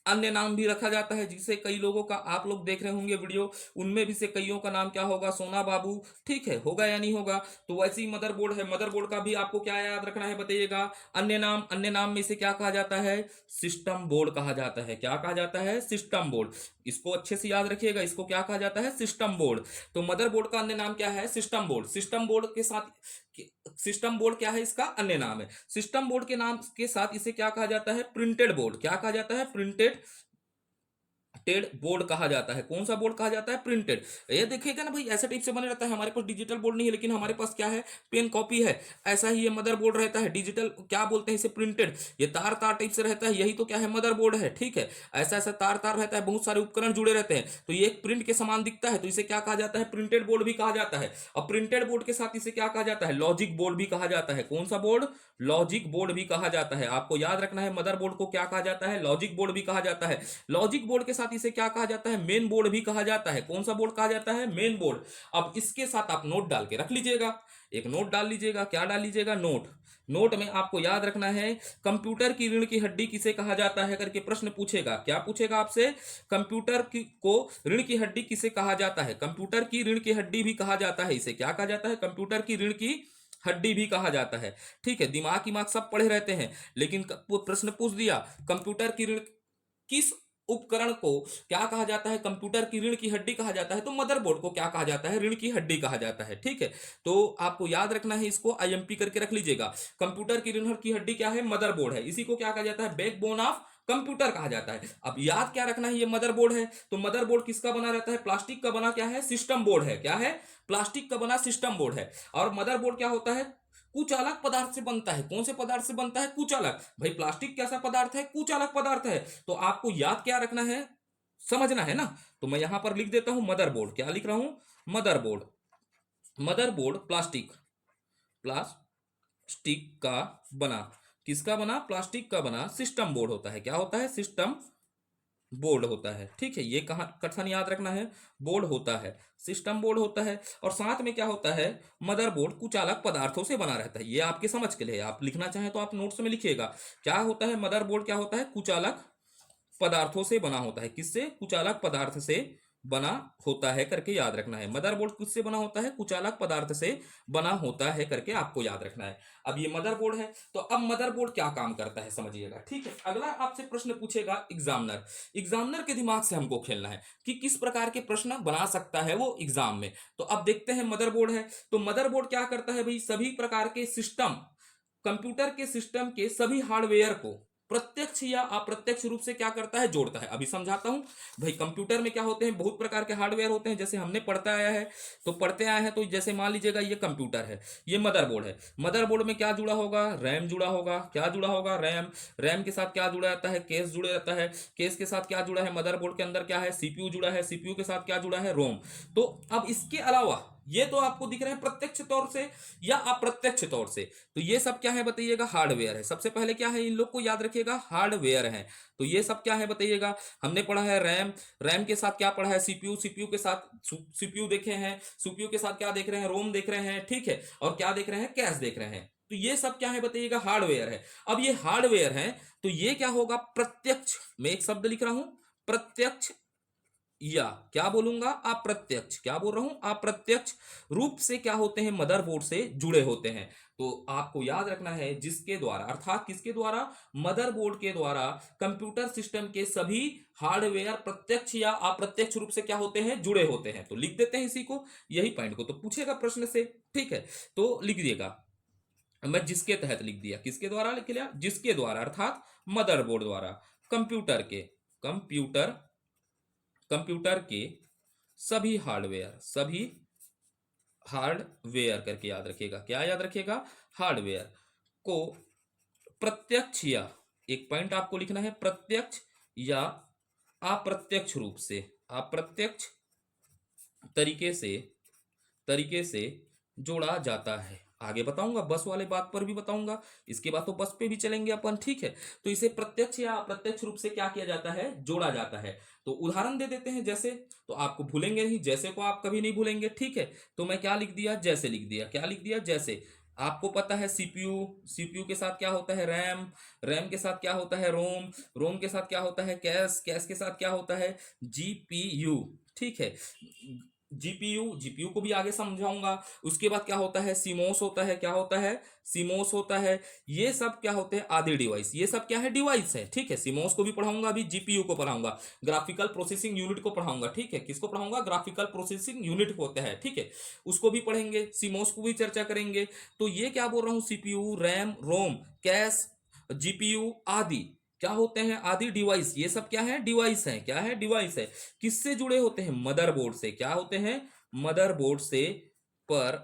अन्य नाम भी रखा जाता है, जिससे कई लोगों का, आप लोग देख रहे होंगे वीडियो, उनमें भी से कईयों का नाम क्या होगा, सोना बाबू, ठीक है, होगा या नहीं होगा। तो वैसे ही मदरबोर्ड है, मदरबोर्ड का भी आपको क्या याद रखना है बताइएगा, अन्य नाम, अन्य नाम में से क्या कहा जाता है, सिस्टम बोर्ड कहा जाता है। क्या कहा जाता है, सिस्टम बोर्ड। इसको अच्छे से याद रखिएगा, इसको क्या कहा जाता है, सिस्टम बोर्ड। तो मदरबोर्ड का अन्य नाम क्या है, सिस्टम बोर्ड। सिस्टम बोर्ड के साथ, सिस्टम बोर्ड क्या है, इसका अन्य नाम है। सिस्टम बोर्ड के नाम के साथ इसे क्या कहा जाता है, प्रिंटेड बोर्ड। क्या कहा जाता है, प्रिंटेड टेड बोर्ड कहा जाता है। कौन सा बोर्ड कहा जाता है, प्रिंटेड। ये देखिएगा ना भाई, ऐसा टाइप से बने रहता है, हमारे पास डिजिटल बोर्ड नहीं है, लेकिन हमारे पास क्या है, पेन कॉपी है। ऐसा ही ये मदर बोर्ड रहता है, डिजिटल क्या बोलते हैं इसे, प्रिंटेड। ये तार तार टाइप से रहता है, यही तो क्या है, मदर बोर्ड है, ठीक है। ऐसा ऐसा तार तार रहता है, बहुत सारे उपकरण जुड़े रहते हैं, तो ये एक प्रिंट के समान दिखता है, तो इसे क्या कहा जाता है, प्रिंटेड बोर्ड भी कहा जाता है। अब प्रिंटेड बोर्ड के साथ इसे क्या कहा जाता है, लॉजिक बोर्ड भी कहा जाता है। कौन सा बोर्ड, लॉजिक बोर्ड भी कहा जाता है। आपको याद रखना है, मदरबोर्ड को क्या कहा जाता है, लॉजिक बोर्ड भी कहा जाता है। लॉजिक बोर्ड के साथ इसे क्या कहा जाता है, मेन बोर्ड भी कहा जाता है। कौन सा बोर्ड कहा जाता है, मेन बोर्ड। अब इसके साथ आप नोट डाल के रख लीजिएगा, एक नोट डाल लीजिएगा। क्या डाल लीजिएगा, नोट। नोट में आपको याद रखना है, कंप्यूटर की रीढ़ की हड्डी किसे कहा जाता है करके प्रश्न पूछेगा। क्या पूछेगा आपसे, कंप्यूटर को रीढ़ की हड्डी किसे कहा जाता है, कंप्यूटर की रीढ़ की हड्डी भी कहा जाता है। इसे क्या कहा जाता है, कंप्यूटर की रीढ़ की हड्डी भी कहा जाता है, ठीक है। दिमाग सब पढ़े रहते हैं, लेकिन प्रश्न पूछ दिया कंप्यूटर की रीढ़ किस उपकरण को क्या कहा जाता है, कंप्यूटर की रीढ़ की हड्डी कहा जाता है, तो मदरबोर्ड को क्या कहा जाता है, रीढ़ की हड्डी कहा जाता है। ठीक है, तो आपको याद रखना है, इसको आईएमपी करके रख लीजिएगा। कंप्यूटर की रीढ़ की हड्डी क्या है, मदरबोर्ड है। इसी को क्या कहा जाता है, बैकबोन ऑफ कंप्यूटर कहा जाता है। अब याद क्या रखना है, ये मदरबोर्ड है, तो मदरबोर्ड किसका बना रहता है, प्लास्टिक का बना क्या है, सिस्टम बोर्ड है। क्या है, प्लास्टिक का बना सिस्टम बोर्ड है। और मदरबोर्ड क्या होता है, कुचालक पदार्थ से बनता है। कौन से पदार्थ से बनता है, कुचालक। भाई प्लास्टिक कैसा पदार्थ है, कुचालक पदार्थ है। तो आपको याद क्या रखना है, समझना है ना। तो मैं यहां पर लिख देता हूं मदरबोर्ड, क्या लिख रहा हूं, मदरबोर्ड। मदरबोर्ड प्लास्टिक, प्लास्टिक का बना, किसका बना, प्लास्टिक का बना सिस्टम बोर्ड होता है। क्या होता है, सिस्टम बोर्ड होता है। ठीक है, ये कहां कथन याद रखना है, बोर्ड होता है, सिस्टम बोर्ड होता है। और साथ में क्या होता है, मदरबोर्ड कुचालक पदार्थों से बना रहता है। ये आपके समझ के लिए, आप लिखना चाहें तो आप नोट्स में लिखिएगा। क्या होता है, मदरबोर्ड क्या होता है, कुचालक पदार्थों से बना होता है। किससे, कुचालक पदार्थ से बना होता है करके याद रखना है। मदरबोर्ड किससे बना होता है, कुचालक पदार्थ से बना होता है करके आपको याद रखना है। अब ये मदरबोर्ड है, तो अब मदरबोर्ड क्या काम करता है समझिएगा। ठीक है, अगला आपसे प्रश्न पूछेगा एग्जामिनर। एग्जामिनर के दिमाग से हमको खेलना है कि किस प्रकार के प्रश्न बना सकता है वो एग्जाम में। तो अब देखते हैं, मदरबोर्ड है, तो मदरबोर्ड क्या करता है भाई, सभी प्रकार के सिस्टम, कंप्यूटर के सिस्टम के सभी हार्डवेयर को प्रत्यक्ष या अप्रत्यक्ष रूप से क्या करता है, जोड़ता है। अभी समझाता हूं भाई। कंप्यूटर में क्या होते हैं, बहुत प्रकार के हार्डवेयर होते हैं, जैसे हमने पढ़ते आया है, तो पढ़ते आए हैं। तो जैसे मान लीजिएगा ये कंप्यूटर है, ये मदरबोर्ड है। मदरबोर्ड में क्या जुड़ा होगा, रैम जुड़ा होगा। क्या जुड़ा होगा, रैम। रैम के साथ क्या जुड़ा रहता है, केस जुड़े रहता है। केस के साथ क्या जुड़ा है, मदरबोर्ड के अंदर क्या है, सीपीयू जुड़ा है। सीपीयू के साथ क्या जुड़ा है, रोम। तो अब इसके अलावा ये तो आपको दिख रहे हैं प्रत्यक्ष तौर से या अप्रत्यक्ष तौर से। तो ये सब क्या है बताइएगा, हार्डवेयर है। सबसे पहले क्या है, इन लोग को याद रखिएगा, हार्डवेयर है। तो ये सब क्या है बताइएगा, हमने पढ़ा है रैम। रैम के साथ क्या पढ़ा है, सीपीयू। सीपीयू के साथ सीपीयू देखे हैं। सीपीयू के साथ क्या देख रहे हैं, रोम देख रहे हैं। ठीक है, और क्या देख रहे हैं, कैश देख रहे हैं। तो ये सब क्या है बताइएगा, हार्डवेयर है। अब ये हार्डवेयर है, तो ये क्या होगा, प्रत्यक्ष। मैं एक शब्द लिख रहा हूं, प्रत्यक्ष, या क्या बोलूंगा, अप्रत्यक्ष। क्या बोल रहा हूं, अप्रत्यक्ष रूप से क्या होते हैं, मदरबोर्ड से जुड़े होते हैं। तो आपको याद रखना है, जिसके द्वारा, अर्थात किसके द्वारा, मदरबोर्ड के द्वारा कंप्यूटर सिस्टम के सभी हार्डवेयर प्रत्यक्ष या अप्रत्यक्ष रूप से क्या होते हैं, जुड़े होते हैं। तो लिख देते हैं इसी को, यही पॉइंट को। तो पूछेगा प्रश्न से, ठीक है, तो लिख दिएगा। मैं जिसके तहत लिख दिया, किसके द्वारा लिख लिया, जिसके द्वारा, अर्थात मदरबोर्ड द्वारा कंप्यूटर के, कंप्यूटर कंप्यूटर के सभी हार्डवेयर, सभी हार्डवेयर करके याद रखिएगा। क्या याद रखिएगा, हार्डवेयर को प्रत्यक्ष या, एक पॉइंट आपको लिखना है, प्रत्यक्ष या अप्रत्यक्ष रूप से, अप्रत्यक्ष तरीके से जोड़ा जाता है। आगे बताऊंगा, बस वाले बात पर भी बताऊंगा। इसके बाद तो बस पे भी चलेंगे अपन। ठीक है, तो इसे प्रत्यक्ष या अप्रत्यक्ष रूप से क्या किया जाता है, जोड़ा जाता है। तो उदाहरण दे देते हैं, जैसे, तो आपको भूलेंगे नहीं, जैसे को आप कभी नहीं भूलेंगे। ठीक है, तो मैं क्या लिख दिया, जैसे लिख दिया। क्या लिख दिया, जैसे। आपको पता है सीपीयू, सीपीयू के साथ क्या होता है, रैम। रैम के साथ क्या होता है, रोम। रोम के साथ क्या होता है, कैश। कैश के साथ क्या होता है, जीपीयू। ठीक है, जीपीयू, जीपीयू को भी आगे समझाऊंगा। उसके बाद क्या होता है, सीमोस होता है। क्या होता है, सीमोस होता है। ये सब क्या होते हैं, आदि डिवाइस। ये सब क्या है, डिवाइस है। ठीक है, सीमोस को भी पढ़ाऊंगा, अभी जीपीयू को पढ़ाऊंगा, ग्राफिकल प्रोसेसिंग यूनिट को पढ़ाऊंगा। ठीक है, किसको पढ़ाऊंगा, ग्राफिकल प्रोसेसिंग यूनिट होता है। ठीक है, उसको भी पढ़ेंगे, सीमोस को भी चर्चा करेंगे। तो ये क्या बोल रहा हूं, सीपीयू, रैम, रोम, कैश, जीपीयू आदि क्या होते हैं, आदि डिवाइस। ये सब क्या है, डिवाइस है। क्या है, डिवाइस है। किससे जुड़े होते हैं, मदरबोर्ड से। क्या होते हैं, मदरबोर्ड से, पर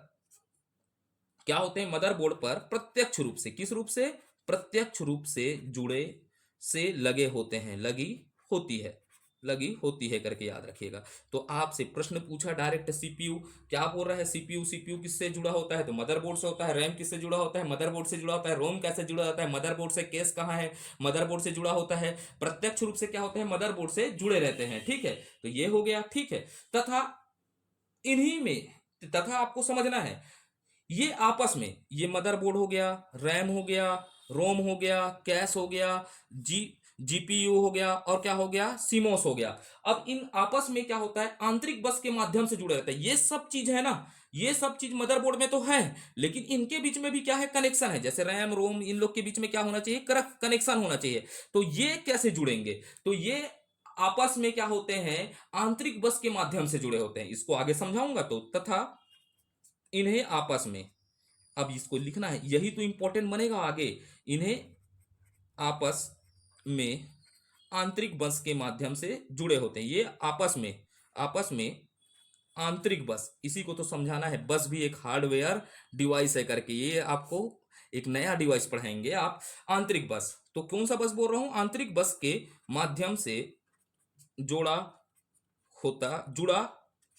क्या होते हैं, मदरबोर्ड पर प्रत्यक्ष रूप से, किस रूप से, प्रत्यक्ष रूप से जुड़े, से लगे होते हैं, लगी होती है, लगी होती है करके याद रखिएगा। तो आपसे प्रश्न पूछा डायरेक्ट, सीपीयू क्या बोल रहा है, सीपीयू, सीपीयू किससे जुड़ा होता है, तो मदरबोर्ड से होता है। रैम किससे जुड़ा होता है, मदरबोर्ड से जुड़ा होता है। रोम कैसे जुड़ा होता है, मदरबोर्ड से। केस कहाँ है, मदरबोर्ड से जुड़ा होता है। प्रत्यक्ष रूप से क्या होते हैं, मदरबोर्ड से जुड़े रहते हैं। ठीक है, तो ये हो गया। ठीक है, तथा इन्हीं में, तथा आपको समझना है, ये आपस में, ये मदरबोर्ड हो गया, रैम हो गया, रोम हो गया, कैश हो गया, जीपीयू हो गया, और क्या हो गया, सीमोस हो गया। अब इन आपस में क्या होता है, आंतरिक बस के माध्यम से जुड़े रहता है। ये सब चीज है ना, ये सब चीज मदरबोर्ड में तो है, लेकिन इनके बीच में भी क्या है, कनेक्शन है। जैसे रैम, रोम, इन लोग के बीच में क्या होना चाहिए, कनेक्शन होना चाहिए। तो ये कैसे जुड़ेंगे, तो ये आपस में क्या होते हैं, आंतरिक बस के माध्यम से जुड़े होते हैं। इसको आगे समझाऊंगा तो, तथा इन्हें आपस में, अब इसको लिखना है, यही तो इंपॉर्टेंट बनेगा आगे। इन्हें आपस में आंतरिक बस के माध्यम से जुड़े होते हैं। ये आपस में आंतरिक बस, इसी को तो समझाना है। बस भी एक हार्डवेयर डिवाइस है करके, ये आपको एक नया डिवाइस पढ़ाएंगे आप, आंतरिक बस। तो कौन सा बस बोल रहा हूं, आंतरिक बस के माध्यम से जोड़ा जुड़ा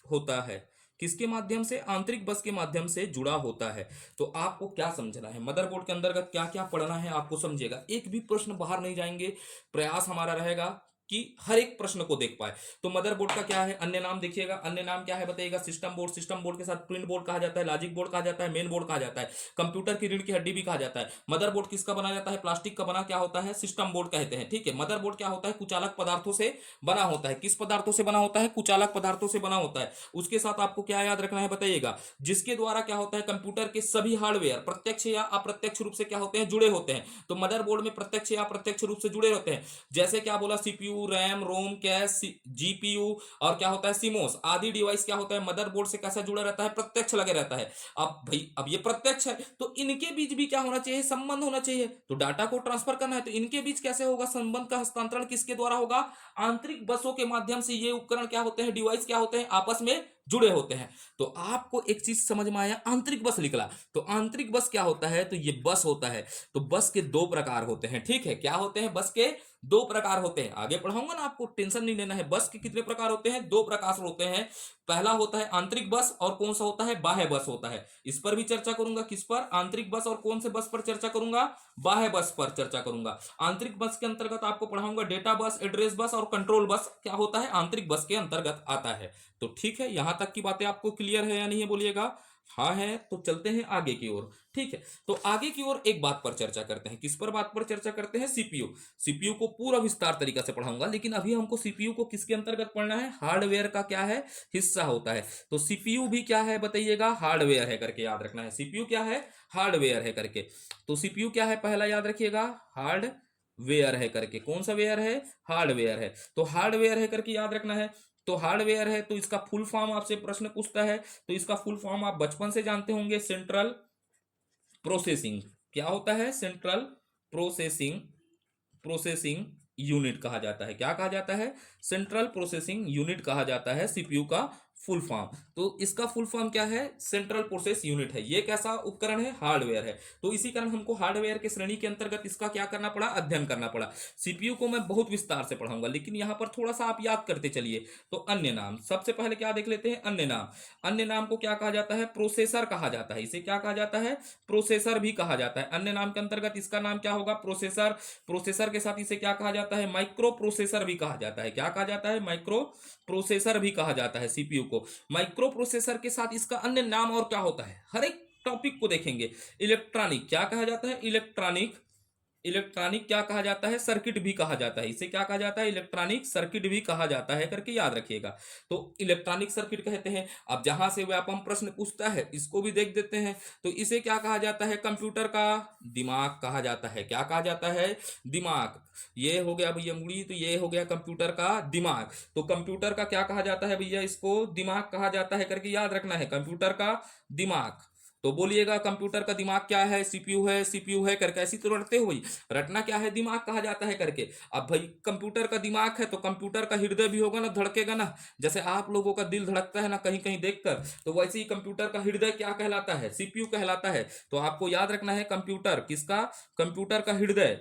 होता है। किसके माध्यम से, आंतरिक बस के माध्यम से जुड़ा होता है। तो आपको क्या समझना है, मदरबोर्ड के अंतर्गत क्या क्या पढ़ना है आपको समझिएगा। एक भी प्रश्न बाहर नहीं जाएंगे, प्रयास हमारा रहेगा कि हर एक प्रश्न को देख पाए। तो मदरबोर्ड का क्या है, अन्य नाम देखिएगा, अन्य नाम क्या है बताइएगा, सिस्टम बोर्ड के साथ प्रिंट बोर्ड कहा जाता है, लॉजिक बोर्ड कहा जाता है, मेन बोर्ड कहा जाता है, कंप्यूटर की रीढ़ की हड्डी भी कहा जाता है। मदरबोर्ड किसका बना जाता है, प्लास्टिक का बना क्या होता है, सिस्टम बोर्ड कहते हैं, ठीक है। मदरबोर्ड क्या होता है, कुचालक पदार्थों से बना होता है। किस पदार्थों से बना होता है, कुचालक पदार्थों से बना होता है। उसके साथ आपको क्या याद रखना है बताइएगा, जिसके द्वारा क्या होता है, कंप्यूटर के सभी हार्डवेयर प्रत्यक्ष या अप्रत्यक्ष रूप से क्या होते हैं, जुड़े होते हैं। तो मदरबोर्ड में प्रत्यक्ष या अप्रत्यक्ष रूप से जुड़े होते हैं। जैसे क्या बोला, सीपीयू, रैम, रोम, कैश, जीपीयू और क्या होता है, सीमोस आदि डिवाइस क्या होता है, मदरबोर्ड से कैसा जुड़ा रहता है, प्रत्यक्ष लगे रहता है। अब भाई, अब ये प्रत्यक्ष है तो इनके बीच भी क्या होना चाहिए, संबंध होना चाहिए। तो डाटा को ट्रांसफर करना है तो इनके बीच कैसे होगा, संबंध का हस्तांतरण किसके द्वारा होगा, आंतरिक बसों के माध्यम से। ये उपकरण क्या होते हैं, डिवाइस क्या होते हैं, आपस में जुड़े होते हैं। तो आपको एक चीज समझ में आया, आंतरिक बस निकला। तो आंतरिक बस क्या होता है, तो ये बस होता है। तो बस के दो प्रकार होते हैं, ठीक है। क्या होते हैं, बस के दो प्रकार होते हैं। आगे पढ़ाऊंगा ना, आपको टेंशन नहीं लेना है। बस के कितने प्रकार होते हैं, दो प्रकार होते हैं। पहला होता है आंतरिक बस, और कौन सा होता है, बाह्य बस होता है। इस पर भी चर्चा करूंगा, किस पर, आंतरिक बस। और कौन से बस पर चर्चा करूंगा, बाह्य बस पर चर्चा करूंगा। आंतरिक बस के अंतर्गत आपको पढ़ाऊंगा डेटा बस, एड्रेस बस और कंट्रोल बस क्या होता है, आंतरिक बस के अंतर्गत आता है। तो ठीक है, यहां तक की बातें आपको क्लियर है या नहीं है, बोलिएगा। हाँ है, तो चलते हैं आगे की ओर, ठीक है। तो आगे की ओर एक बात पर चर्चा करते हैं। किस पर बात पर चर्चा करते हैं, सीपीयू। सीपीयू को पूरा विस्तार तरीका से पढ़ाऊंगा, लेकिन अभी हमको सीपीयू को किसके अंतर्गत पढ़ना है, हार्डवेयर का क्या है, हिस्सा होता है। तो सीपीयू भी क्या है बताइएगा, हार्डवेयर है करके याद रखना है। सीपीयू क्या है, हार्डवेयर है करके। तो सीपीयू क्या है, पहला याद रखिएगा, हार्डवेयर है करके। कौन सा वेयर है, हार्डवेयर है। तो हार्डवेयर है करके याद रखना है। तो हार्डवेयर है तो इसका फुल फॉर्म आपसे प्रश्न पूछता है, तो इसका फुल फॉर्म आप बचपन से जानते होंगे, सेंट्रल प्रोसेसिंग। क्या होता है, सेंट्रल प्रोसेसिंग प्रोसेसिंग यूनिट कहा जाता है। क्या कहा जाता है, सेंट्रल प्रोसेसिंग यूनिट कहा जाता है सीपीयू का फुल फॉर्म। तो इसका फुल फॉर्म क्या है, सेंट्रल प्रोसेस यूनिट है। ये कैसा उपकरण है, हार्डवेयर है। तो इसी कारण हमको हार्डवेयर के श्रेणी के अंतर्गत इसका क्या करना पड़ा, अध्ययन करना पड़ा। सीपीयू को मैं बहुत विस्तार से पढ़ाऊंगा, लेकिन यहां पर थोड़ा सा आप याद करते चलिए। तो अन्य नाम, सबसे पहले क्या देख लेते हैं, अन्य नाम। अन्य नाम को क्या कहा जाता है, प्रोसेसर कहा जाता है। इसे क्या कहा जाता है, प्रोसेसर भी कहा जाता है। अन्य नाम के अंतर्गत इसका नाम क्या होगा, प्रोसेसर। प्रोसेसर के साथ इसे क्या कहा जाता है, माइक्रो प्रोसेसर भी कहा जाता है। क्या कहा जाता है, माइक्रो प्रोसेसर भी कहा जाता है सीपीयू को। माइक्रो प्रोसेसर के साथ इसका अन्य नाम और क्या होता है, हर एक टॉपिक को देखेंगे। इलेक्ट्रॉनिक क्या कहा जाता है, इलेक्ट्रॉनिक। इलेक्ट्रॉनिक क्या कहा जाता है, सर्किट भी कहा जाता है। इसे क्या कहा जाता है, इलेक्ट्रॉनिक सर्किट भी कहा जाता है करके याद रखिएगा। तो इलेक्ट्रॉनिक सर्किट कहते हैं। अब जहां से व्यापम प्रश्न पूछता है, इसको भी देख देते हैं। तो इसे क्या कहा जाता है, कंप्यूटर का दिमाग कहा जाता है। क्या कहा जाता है, दिमाग। ये हो गया भैया मुड़ी, तो ये हो गया कंप्यूटर का दिमाग। तो कंप्यूटर का क्या कहा जाता है भैया, इसको दिमाग कहा जाता है करके याद रखना है, कंप्यूटर का दिमाग। तो बोलिएगा, कंप्यूटर का दिमाग क्या है, सीपीयू है, सीपीयू है करके। ऐसी तो रटते हो, रटना क्या है, दिमाग कहा जाता है करके। अब भाई कंप्यूटर का दिमाग है तो कंप्यूटर का हृदय भी होगा ना, धड़केगा ना। जैसे आप लोगों का दिल धड़कता है ना कहीं कहीं देखकर, तो वैसे ही कंप्यूटर का हृदय क्या कहलाता है, सीपीयू कहलाता है। तो आपको याद रखना है, कंप्यूटर किसका, कंप्यूटर का हृदय।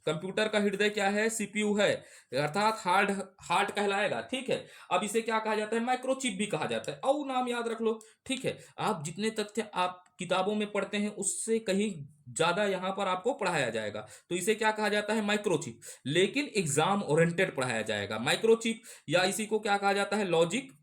कंप्यूटर का हृदय क्या है, सीपीयू है, अर्थात हार्ड हार्ट कहलाएगा, ठीक है। अब इसे क्या कहा जाता है, माइक्रोचिप भी कहा जाता है। और नाम याद रख लो, ठीक है। आप जितने तथ्य आप किताबों में पढ़ते हैं उससे कहीं ज्यादा यहां पर आपको पढ़ाया जाएगा। तो इसे क्या कहा जाता है, माइक्रोचिप, लेकिन एग्जाम ओरिएंटेड पढ़ाया जाएगा माइक्रोचिप। या इसी को क्या कहा जाता है, लॉजिक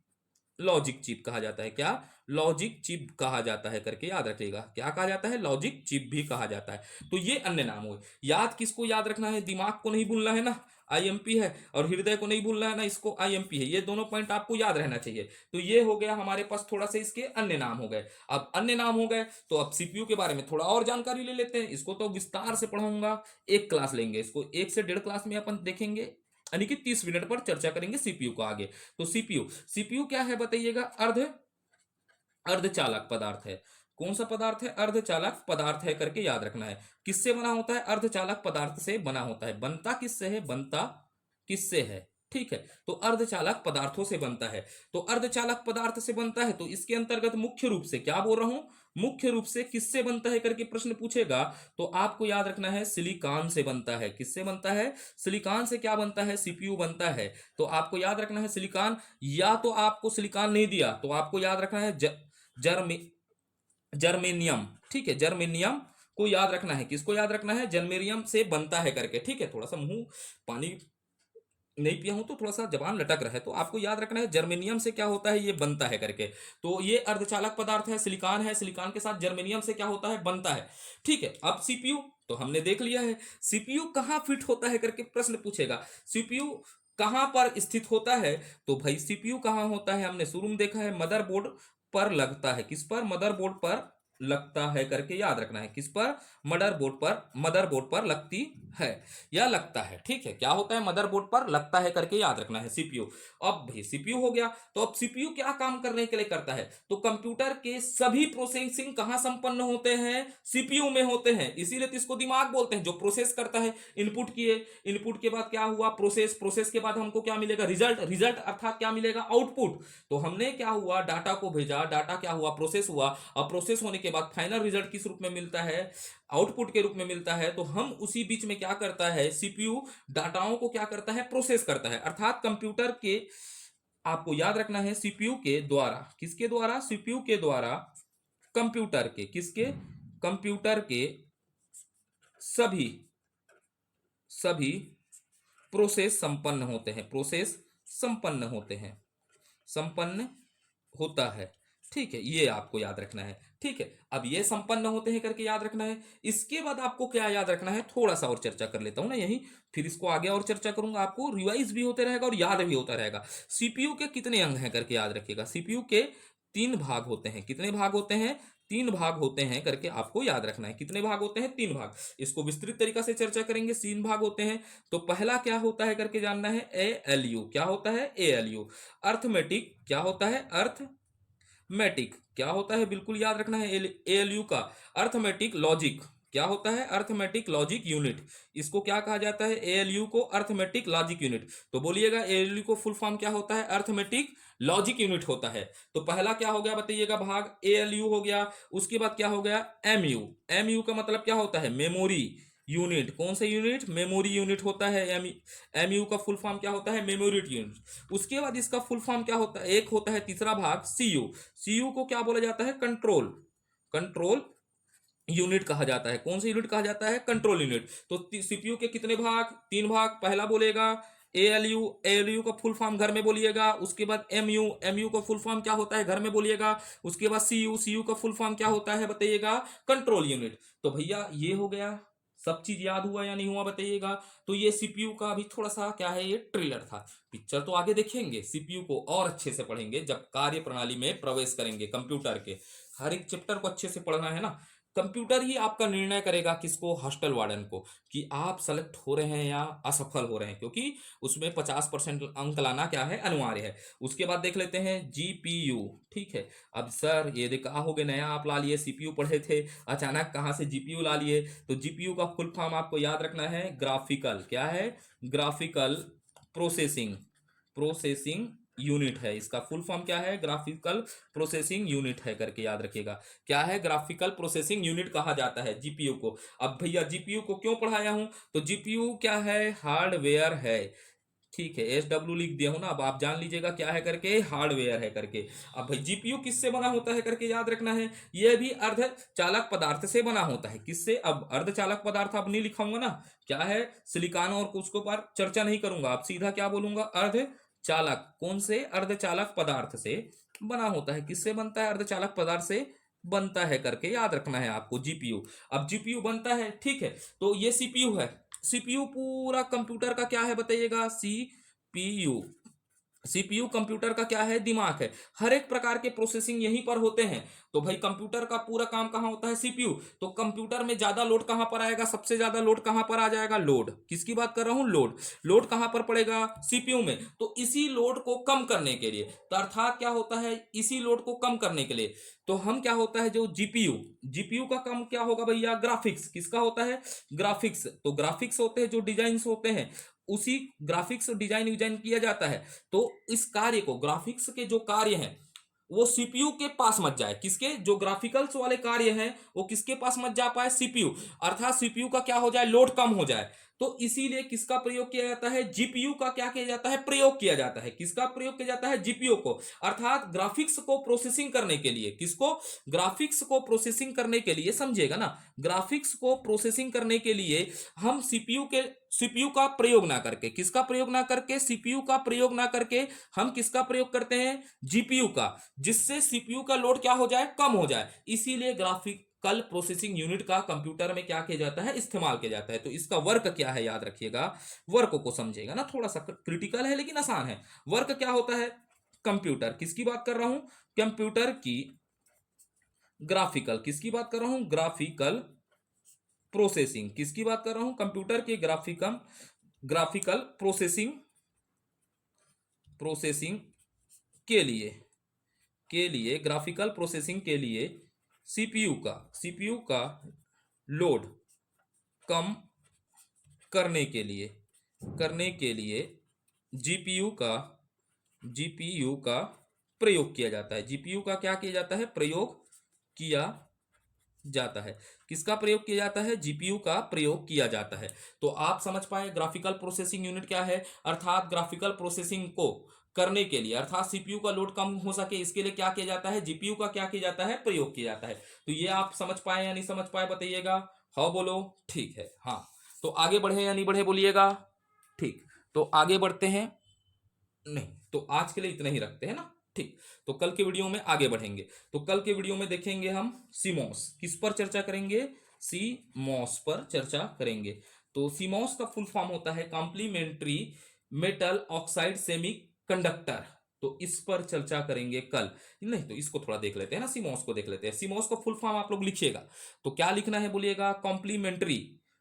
लॉजिक चिप कहा जाता है। क्या, लॉजिक चिप कहा जाता है करके याद रखिएगा। क्या कहा जाता है, लॉजिक चिप भी कहा जाता है। तो ये अन्य नाम हुए। याद किसको याद रखना है, दिमाग को नहीं भूलना है ना, आईएमपी है, और हृदय को नहीं भूलना है ना, इसको आईएमपी है। ये दोनों पॉइंट आपको याद रहना चाहिए। तो ये हो गया हमारे पास थोड़ा सा इसके अन्य नाम हो गए। अब अन्य नाम हो गए तो अब सीपीयू के बारे में थोड़ा और जानकारी ले लेते हैं। इसको तो विस्तार से पढ़ाऊंगा, एक क्लास लेंगे इसको, 1 से 1.5 क्लास में अपन देखेंगे। यानी कि 30 मिनट पर चर्चा करेंगे सीपीयू को आगे। तो सीपीयू सीपीयू क्या है बताइएगा? अर्धचालक पदार्थ है। कौन सा पदार्थ है? अर्धचालक पदार्थ है करके याद रखना है। किससे बना होता है? अर्धचालक पदार्थ से बना होता है। बनता किससे है? बनता किससे है? ठीक है, तो अर्धचालक पदार्थों से बनता है। तो अर्धचालक पदार्थ से बनता है तो इसके अंतर्गत मुख्य रूप से क्या बोल रहा हूं? मुख्य रूप से किससे बनता है करके प्रश्न पूछेगा तो आपको याद रखना है सिलिकॉन से बनता है। किससे बनता है? सिलिकॉन से क्या बनता है? सीपीयू बनता है। तो आपको याद रखना है सिलिकॉन, या तो आपको सिलिकॉन नहीं दिया तो आपको याद रखना है जर्मे जर्मेनियम। ठीक है, जर्मेनियम को याद रखना है। किसको याद रखना है? जर्मेनियम से बनता है करके। ठीक है, थोड़ा सा मुंह पानी नहीं पिया हूं तो थोड़ा सा जबान लटक रहा है, तो आपको याद रखना है जर्मेनियम से क्या होता है? ये बनता है करके। तो ये अर्धचालक पदार्थ है, सिलिकॉन है, सिलिकॉन के साथ जर्मेनियम से क्या होता है? बनता है। ठीक है, अब सीपीयू तो हमने देख लिया है। सीपीयू कहां फिट होता है करके प्रश्न पूछेगा। सीपीयू कहां पर स्थित होता है? तो भाई सीपीयू कहां होता है? हमने शुरू में देखा है मदरबोर्ड पर लगता है। किस पर? मदरबोर्ड पर लगता है करके याद रखना है। किस पर? मदरबोर्ड पर लगती है या लगता है। ठीक है, क्या होता है? मदरबोर्ड पर लगता है करके याद रखना है सीपीयू। अब भाई सीपीयू हो गया, तो अब सीपीयू क्या काम करने के लिए करता है? तो कंप्यूटर के सभी प्रोसेसिंग कहां संपन्न होते हैं? सीपीयू में होते हैं। इसीलिए तो इसको दिमाग बोलते हैं, जो प्रोसेस करता है। इनपुट किए, इनपुट के बाद क्या हुआ? प्रोसेस के बाद हमको क्या मिलेगा? रिजल्ट अर्थात क्या मिलेगा? आउटपुट। तो हमने क्या हुआ? डाटा को भेजा, डाटा क्या हुआ? प्रोसेस हुआ। अब प्रोसेस होने के बाद फाइनल रिजल्ट किस रूप में मिलता है? आउटपुट के रूप में मिलता है। तो हम उसी बीच में क्या करता है? सीपीयू डाटाओं को क्या करता है? प्रोसेस करता है। अर्थात कंप्यूटर के, आपको याद रखना है सीपीयू के द्वारा, किसके द्वारा? सीपीयू के द्वारा कंप्यूटर के, किसके? कंप्यूटर के सभी सभी प्रोसेस संपन्न होते हैं। प्रोसेस संपन्न होते हैं, संपन्न होता है। ठीक है, ये आपको याद रखना है। ठीक है, अब ये संपन्न होते हैं करके याद रखना है। इसके बाद आपको क्या याद रखना है? थोड़ा सा और चर्चा कर लेता हूं ना यही, फिर इसको आगे और चर्चा करूंगा। आपको रिवाइज भी होते रहेगा और याद भी होता रहेगा। सीपीयू के कितने अंग हैं करके याद रखिएगा। सीपीयू के 3 भाग होते हैं। कितने भाग होते हैं? 3 भाग होते हैं करके आपको याद रखना है। कितने भाग होते हैं? 3 भाग। इसको विस्तृत तरीका से चर्चा करेंगे। 3 भाग होते हैं। तो पहला क्या होता है करके जानना है? एएलयू। क्या होता है? एएलयू। अर्थमेटिक। क्या होता है? अर्थमेटिक। क्या होता है? बिल्कुल याद रखना है एएलयू का। Arithmetic logic. क्या होता है? Arithmetic logic unit. इसको क्या कहा जाता है? एएलयू को अर्थमेटिक लॉजिक यूनिट। तो बोलिएगा एएलयू को फुल फॉर्म क्या होता है? अर्थमेटिक लॉजिक यूनिट होता है। तो पहला क्या हो गया बताइएगा? भाग एएलयू हो गया। उसके बाद क्या हो गया? एमयू। एमयू का मतलब क्या होता है? Memory unit. कौन सा यूनिट? मेमोरी यूनिट होता है। एमयू का फुल फॉर्म क्या होता है? Memory unit. उसके बाद इसका फुल फॉर्म क्या होता है? एक होता है तीसरा भाग सीयू। सीयू को क्या बोला जाता है? कंट्रोल यूनिट कहा जाता है। कौन सा यूनिट कहा जाता है? Control unit. तो सीपीयू के कितने भाग? 3 भाग। पहला बोलेगा एएलयू। एएलयू का फुल फॉर्म घर में बोलिएगा। उसके बाद एमयू। एमयू का फुल फॉर्म क्या होता है? घर में बोलिएगा। उसके बाद सीयू। सीयू का फुल फॉर्म क्या होता है बताइएगा? Control unit. तो भैया ये हो गया। सब चीज याद हुआ या नहीं हुआ बताइएगा। तो ये सीपीयू का अभी थोड़ा सा क्या है, ये ट्रेलर था। पिक्चर तो आगे देखेंगे, सीपीयू को और अच्छे से पढ़ेंगे जब कार्य प्रणाली में प्रवेश करेंगे। कंप्यूटर के हर एक चैप्टर को अच्छे से पढ़ना है ना। कंप्यूटर ही आपका निर्णय करेगा किसको? हॉस्टल वार्डन को, कि आप सेलेक्ट हो रहे हैं या असफल हो रहे हैं, क्योंकि उसमें 50% अंक लाना क्या है? अनिवार्य है। उसके बाद देख लेते हैं जीपीयू। ठीक है, अब सर ये देखा होगे नया आप ला लिए, सीपीयू पढ़े थे, अचानक कहाँ से जीपीयू ला लिए? तो जीपीयू का फुल फॉर्म आपको याद रखना है ग्राफिकल। क्या है? ग्राफिकल प्रोसेसिंग यूनिट है। इसका फुल फॉर्म क्या है? ग्राफिकल प्रोसेसिंग यूनिट है करके याद रखिएगा। क्या है? ग्राफिकल प्रोसेसिंग यूनिट कहा जाता है जीपीयू को। अब भैया जीपीयू को क्यों पढ़ाया हूं? तो जीपीयू क्या है? हार्डवेयर है। ठीक है, एस डब्ल्यू लिख दिया हूं ना, अब आप जान लीजिएगा क्या है करके? हार्डवेयर है करके। अब भाई जीपीयू किससे बना होता है करके याद रखना है? यह भी अर्धचालक पदार्थ से बना होता है। किससे? अब अर्धचालक पदार्थ अब नहीं लिखाऊंगा ना, क्या है? सिलिकॉन और कुछ को पर चर्चा नहीं करूंगा, अब सीधा क्या बोलूंगा? अर्धचालक। कौन से? अर्धचालक पदार्थ से बना होता है। किससे बनता है? अर्धचालक पदार्थ से बनता है करके याद रखना है आपको जीपीयू। अब जीपीयू बनता है, ठीक है, तो ये सीपीयू है। सीपीयू पूरा कंप्यूटर का क्या है बताइएगा? सीपीयू। सीपीयू कंप्यूटर का क्या है, दिमाग है। हर एक प्रकार के प्रोसेसिंग यहीं पर होते हैं। तो भाई कंप्यूटर का पूरा काम कहाँ होता है, सीपीयू। तो कंप्यूटर में ज्यादा लोड कहाँ पर आएगा, सबसे ज्यादा लोड कहाँ पर आ जाएगा, लोड, किसकी बात कर रहा हूं, लोड। लोड कहाँ पर पड़ेगा, सीपीयू में। तो इसी लोड को कम करने के लिए, तो अर्थात क्या होता है, इसी लोड को कम करने के लिए, तो हम क्या होता है, जो जीपीयू, जीपीयू का काम क्या होगा भैया, ग्राफिक्स, किसका होता है, ग्राफिक्स। तो ग्राफिक्स होते हैं जो डिजाइन होते हैं, उसी ग्राफिक्स डिजाइन डिजाइन किया जाता है। तो इस कार्य को, ग्राफिक्स के जो कार्य हैं वो सीपीयू के पास मत जाए, किसके, जो ग्राफिकल्स वाले कार्य हैं वो किसके पास मत जा पाए, सीपीयू। अर्थात सीपीयू का क्या हो जाए, लोड कम हो जाए। तो इसीलिए किसका प्रयोग किया जाता है, जीपीयू का क्या किया जाता है, प्रयोग किया जाता है। किसका प्रयोग किया जाता है, जीपीयू को। अर्थात ग्राफिक्स को प्रोसेसिंग करने के लिए, किसको, ग्राफिक्स को प्रोसेसिंग करने के लिए, समझिएगा ना, ग्राफिक्स को प्रोसेसिंग करने के लिए हम सीपीयू का प्रयोग ना करके, किसका प्रयोग ना करके, सीपीयू का प्रयोग ना करके हम किसका प्रयोग करते हैं, जीपीयू का, जिससे सीपीयू का लोड क्या हो जाए, कम हो जाए। इसीलिए ग्राफिकल प्रोसेसिंग यूनिट का कंप्यूटर में क्या किया जाता है, इस्तेमाल किया जाता है। तो इसका वर्क क्या है, याद रखिएगा, वर्क को समझिएगा ना, थोड़ा सा क्रिटिकल है लेकिन आसान है। वर्क क्या होता है, कंप्यूटर, किसकी बात कर रहा हूं, कंप्यूटर की ग्राफिकल, किसकी बात कर रहा हूं, ग्राफिकल प्रोसेसिंग, किसकी बात कर रहा हूं, कंप्यूटर के ग्राफिकल प्रोसेसिंग प्रोसेसिंग के लिए ग्राफिकल प्रोसेसिंग के लिए सीपीयू का लोड कम करने के लिए जीपीयू का प्रयोग किया जाता है। जीपीयू का क्या किया जाता है, प्रयोग किया जाता है। किसका प्रयोग किया जाता है, जीपीयू का प्रयोग किया जाता है। तो आप समझ पाए ग्राफिकल प्रोसेसिंग यूनिट क्या है। अर्थात ग्राफिकल प्रोसेसिंग को करने के लिए, अर्थात सीपीयू का लोड कम हो सके, इसके लिए क्या किया जाता है, जीपीयू का क्या किया जाता है, प्रयोग किया जाता है। तो ये आप समझ पाए या नहीं समझ पाए, बताइएगा। हाँ बोलो, ठीक है। हाँ, तो आगे बढ़े या नहीं बढ़े, बोलिएगा। ठीक, तो आगे बढ़ते हैं। नहीं, तो आज के लिए इतना ही रखते हैं ना। ठीक, तो कल के वीडियो में आगे बढ़ेंगे। तो कल के वीडियो में देखेंगे हम सीमॉस, किस पर चर्चा करेंगे, सीमॉस पर चर्चा करेंगे। तो सीमॉस का फुल फॉर्म होता है complementary metal oxide semiconductor. तो इस पर चर्चा करेंगे कल। नहीं, तो इसको थोड़ा देख लेते हैं ना, सीमॉस को देख लेते हैं। सीमॉस का फुल फॉर्म आप लोग लिखिएगा। तो क्या लिखना है, बोलिएगा, complementary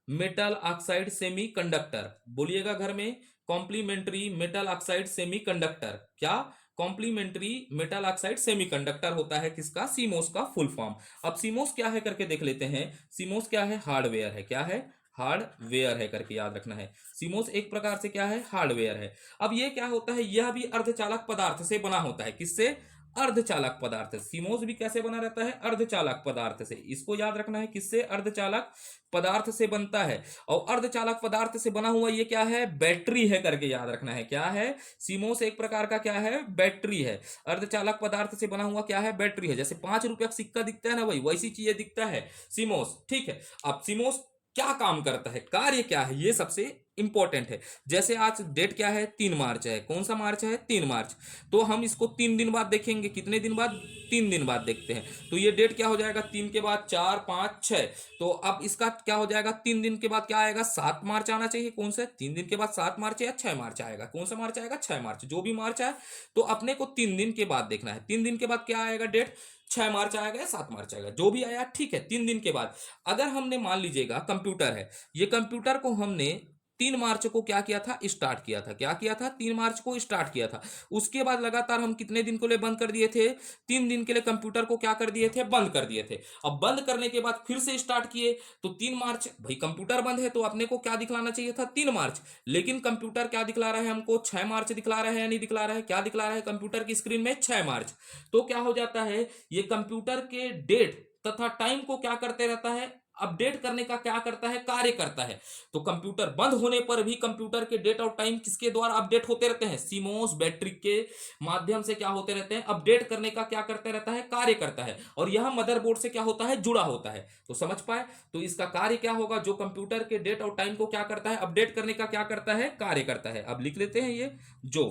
metal oxide semiconductor. बोलिएगा घर में, कॉम्प्लीमेंट्री मेटल ऑक्साइड सेमीकंडक्टर। क्या, कॉम्प्लीमेंट्री मेटल ऑक्साइड सेमीकंडक्टर होता है किसका, सीमोस का फुल फॉर्म। अब सीमोस क्या है करके देख लेते हैं। सीमोस क्या है, हार्डवेयर है। क्या है, हार्डवेयर है करके याद रखना है। सीमोस एक प्रकार से क्या है, हार्डवेयर है। अब ये क्या होता है, यह भी अर्धचालक पदार्थ से बना होता है। किससे, अर्धचालक पदार्थ। सीमोस भी कैसे बना रहता है, अर्धचालक पदार्थ से। इसको याद रखना है, किससे, अर्धचालक पदार्थ से बनता है। और अर्धचालक पदार्थ से बना हुआ ये क्या है, बैटरी है करके याद रखना है। क्या है, सीमोस एक प्रकार का क्या है, बैटरी है। अर्धचालक पदार्थ से बना हुआ क्या है, बैटरी है। जैसे 5 रुपया का सिक्का दिखता है ना, वही वैसी चीजें दिखता है सीमोस। ठीक है, अब सीमोस क्या काम करता है, कार्य क्या है, ये सबसे इंपॉर्टेंट है। जैसे आज डेट क्या है, 3 मार्च है। कौन सा मार्च है, 3 मार्च। तो हम इसको 3 दिन बाद देखेंगे। कितने दिन बाद, 3 दिन बाद देखते हैं। तो ये डेट क्या हो जाएगा, 3 के बाद 4, 5, 6। तो अब इसका क्या हो जाएगा, 3 दिन के बाद क्या आएगा, 7 मार्च आना चाहिए। कौन सा, 3 दिन के बाद 7 मार्च या 6 मार्च आएगा। कौन सा मार्च आएगा, 6 मार्च। जो भी मार्च आए तो अपने को 3 दिन के बाद देखना है। 3 दिन के बाद क्या आएगा डेट, 6 मार्च आएगा या 7 मार्च आएगा, जो भी आया ठीक है। 3 दिन के बाद अगर हमने मान लीजिएगा कंप्यूटर है, ये कंप्यूटर को हमने 3 मार्च को क्या किया था, स्टार्ट किया था। क्या किया था, 3 मार्च को स्टार्ट किया था। उसके बाद लगातार हम कितने दिन के लिए बंद कर दिए थे, 3 दिन के लिए कंप्यूटर को क्या कर दिए थे, बंद कर दिए थे। अब बंद करने के बाद फिर से स्टार्ट किए। तो 3 मार्च, भाई कंप्यूटर बंद है तो अपने को क्या दिखलाना चाहिए था, 3 मार्च। लेकिन कंप्यूटर क्या दिखला रहा है हमको, 6 मार्च दिखला रहा है या नहीं दिखला रहा है, क्या दिखला रहा है कंप्यूटर की स्क्रीन में, 6 मार्च। तो क्या हो जाता है, ये कंप्यूटर के डेट तथा टाइम को क्या करते रहता है, अपडेट करने का क्या करता है, कार्य करता है। तो कंप्यूटर बंद होने पर भी कंप्यूटर के डेट और टाइम किसके द्वारा अपडेट होते रहते हैं, सीमोस बैटरी के माध्यम से क्या होते रहते हैं, अपडेट करने का क्या करते रहता है, कार्य करता है। और यह मदरबोर्ड से क्या होता है, जुड़ा होता है। तो समझ पाए, तो इसका कार्य क्या होगा, जो कंप्यूटर के डेट और टाइम को क्या करता है, अपडेट करने का क्या करता है, कार्य करता है। अब लिख लेते हैं ये, जो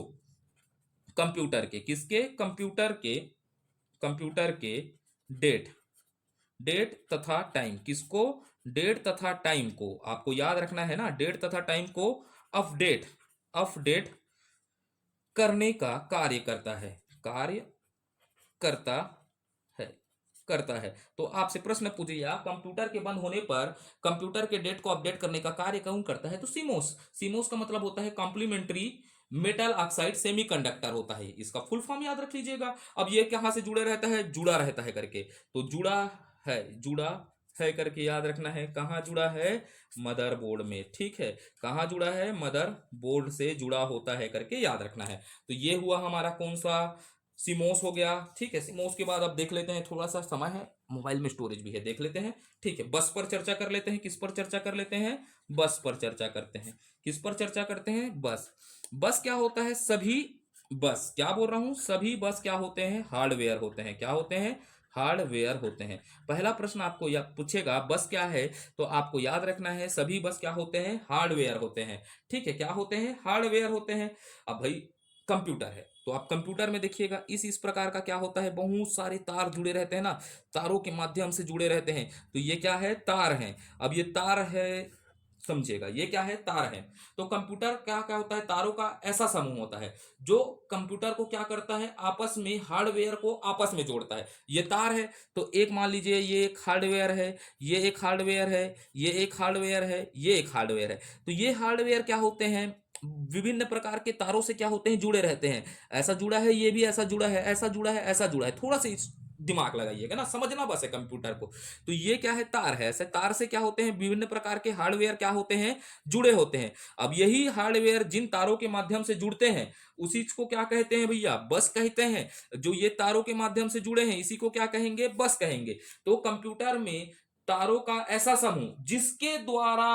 कंप्यूटर के, किसके, कंप्यूटर के डेट डेट तथा टाइम, किसको, डेट तथा टाइम को आपको याद रखना है ना, डेट तथा टाइम को अपडेट अपडेट करने का कार्य करता है, कार्य करता है, करता है। तो आपसे प्रश्न पूछिए, कंप्यूटर के बंद होने पर कंप्यूटर के डेट को अपडेट करने का कार्य कौन करता है? तो सीमोस। सीमोस का मतलब होता है कॉम्प्लीमेंट्री मेटल ऑक्साइड सेमीकंडक्टर होता है, इसका फुल फॉर्म याद रख लीजिएगा। अब ये कहां से जुड़े रहता है? जुड़ा रहता है करके, तो जुड़ा है, जुड़ा है करके याद रखना है। कहाँ जुड़ा है? मदरबोर्ड में, ठीक है। कहाँ जुड़ा है? मदर बोर्ड से जुड़ा होता है करके याद रखना है। तो ये हुआ हमारा कौन सा? सीमोस हो गया, ठीक है। सीमोस के बाद अब देख लेते हैं, थोड़ा सा समय है, मोबाइल में स्टोरेज भी है, देख लेते हैं, ठीक है। बस पर चर्चा कर लेते हैं। किस पर चर्चा कर लेते हैं? बस पर चर्चा करते हैं। किस पर चर्चा करते हैं? बस। बस क्या होता है? सभी बस, क्या बोल रहा हूं, सभी बस क्या होते हैं? हार्डवेयर होते हैं। क्या होते हैं? हार्डवेयर होते हैं। पहला प्रश्न आपको या पूछेगा बस क्या है, तो आपको याद रखना है सभी बस क्या होते हैं? हार्डवेयर होते हैं, ठीक है। क्या होते हैं? हार्डवेयर होते हैं। अब भाई कंप्यूटर है, तो आप कंप्यूटर में देखिएगा इस प्रकार का क्या होता है? बहुत सारे तार जुड़े रहते हैं ना, तारों के माध्यम से जुड़े रहते हैं। तो ये क्या है? तार हैं। अब ये तार है, समझिएगा, ये क्या है? तार है। तो कंप्यूटर क्या क्या होता है? तारों का ऐसा समूह होता है जो कंप्यूटर को क्या करता है? आपस में, हार्डवेयर को आपस में जोड़ता है। ये तार है, तो एक मान लीजिए ये एक हार्डवेयर है, ये एक हार्डवेयर है, ये एक हार्डवेयर है, ये एक हार्डवेयर है। तो ये हार्डवेयर क्या होते हैं? विभिन्न प्रकार के तारों से क्या होते हैं? जुड़े रहते हैं। ऐसा जुड़ा है, ये भी ऐसा जुड़ा है, ऐसा जुड़ा है, ऐसा जुड़ा है। थोड़ा सा दिमाग लगाइएगा ना, समझना बस है कंप्यूटर को। तो ये क्या है? तार है। ऐसे तार से क्या होते हैं? विभिन्न प्रकार के हार्डवेयर क्या होते हैं? जुड़े होते हैं। अब यही हार्डवेयर जिन तारों के माध्यम से जुड़ते हैं, उसी को क्या कहते हैं भैया? बस कहते हैं। जो ये तारों के माध्यम से जुड़े हैं, इसी को क्या कहेंगे? बस कहेंगे। तो कंप्यूटर में तारों का ऐसा समूह जिसके द्वारा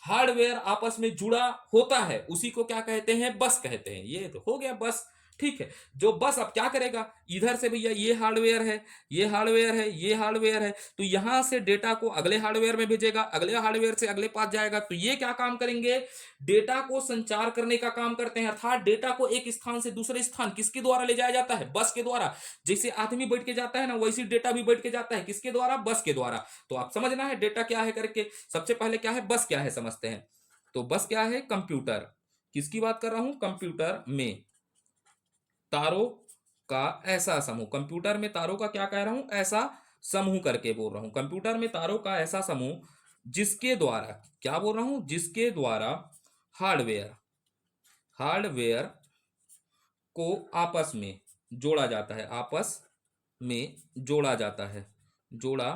हार्डवेयर आपस में जुड़ा होता है, उसी को क्या कहते हैं? बस कहते हैं। ये तो हो गया बस, ठीक है। जो बस अब क्या करेगा? इधर से भैया ये हार्डवेयर है, ये हार्डवेयर है, ये हार्डवेयर है, तो यहां से डेटा को अगले हार्डवेयर में भेजेगा, अगले हार्डवेयर से अगले पास जाएगा। तो ये क्या काम करेंगे? डेटा को संचार करने का काम करते हैं। अर्थात डेटा को एक स्थान से दूसरे स्थान किसके द्वारा ले जाया जाता है? बस के द्वारा। जैसे आदमी बैठ के जाता है ना, वैसी डेटा भी बैठ के जाता है। किसके द्वारा? बस के द्वारा। तो आप समझना है डेटा क्या है करके। सबसे पहले क्या है? बस क्या है समझते हैं। तो बस क्या है? कंप्यूटर। किसकी बात कर रहा हूं? कंप्यूटर में तारों का ऐसा समूह। कंप्यूटर में तारों का क्या कह रहा हूं? ऐसा समूह करके बोल रहा हूं। कंप्यूटर में तारों का ऐसा समूह जिसके द्वारा, क्या बोल रहा हूं? जिसके द्वारा हार्डवेयर, हार्डवेयर को आपस में जोड़ा जाता है, आपस में जोड़ा जाता है, जोड़ा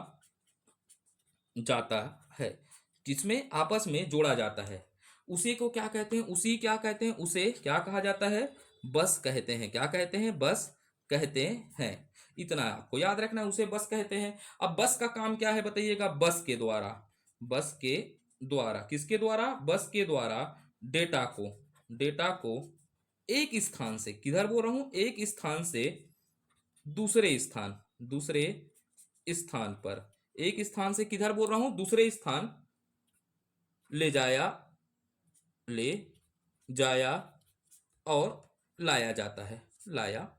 जाता है। जिसमें आपस में जोड़ा जाता है, उसी को क्या कहते हैं? उसी क्या कहते हैं? उसे क्या कहा जाता है? बस कहते हैं। क्या कहते हैं? बस कहते हैं। इतना आपको याद रखना है, उसे बस कहते हैं। अब बस का काम क्या है बताइएगा? बस के द्वारा, बस के द्वारा, किसके द्वारा? बस के द्वारा डेटा को, डेटा को एक स्थान से, किधर बोल रहा हूं? एक स्थान से दूसरे स्थान, दूसरे स्थान पर, एक स्थान से किधर बोल रहा हूं? दूसरे स्थान ले जाया, ले जाया और लाया जाता है, लाया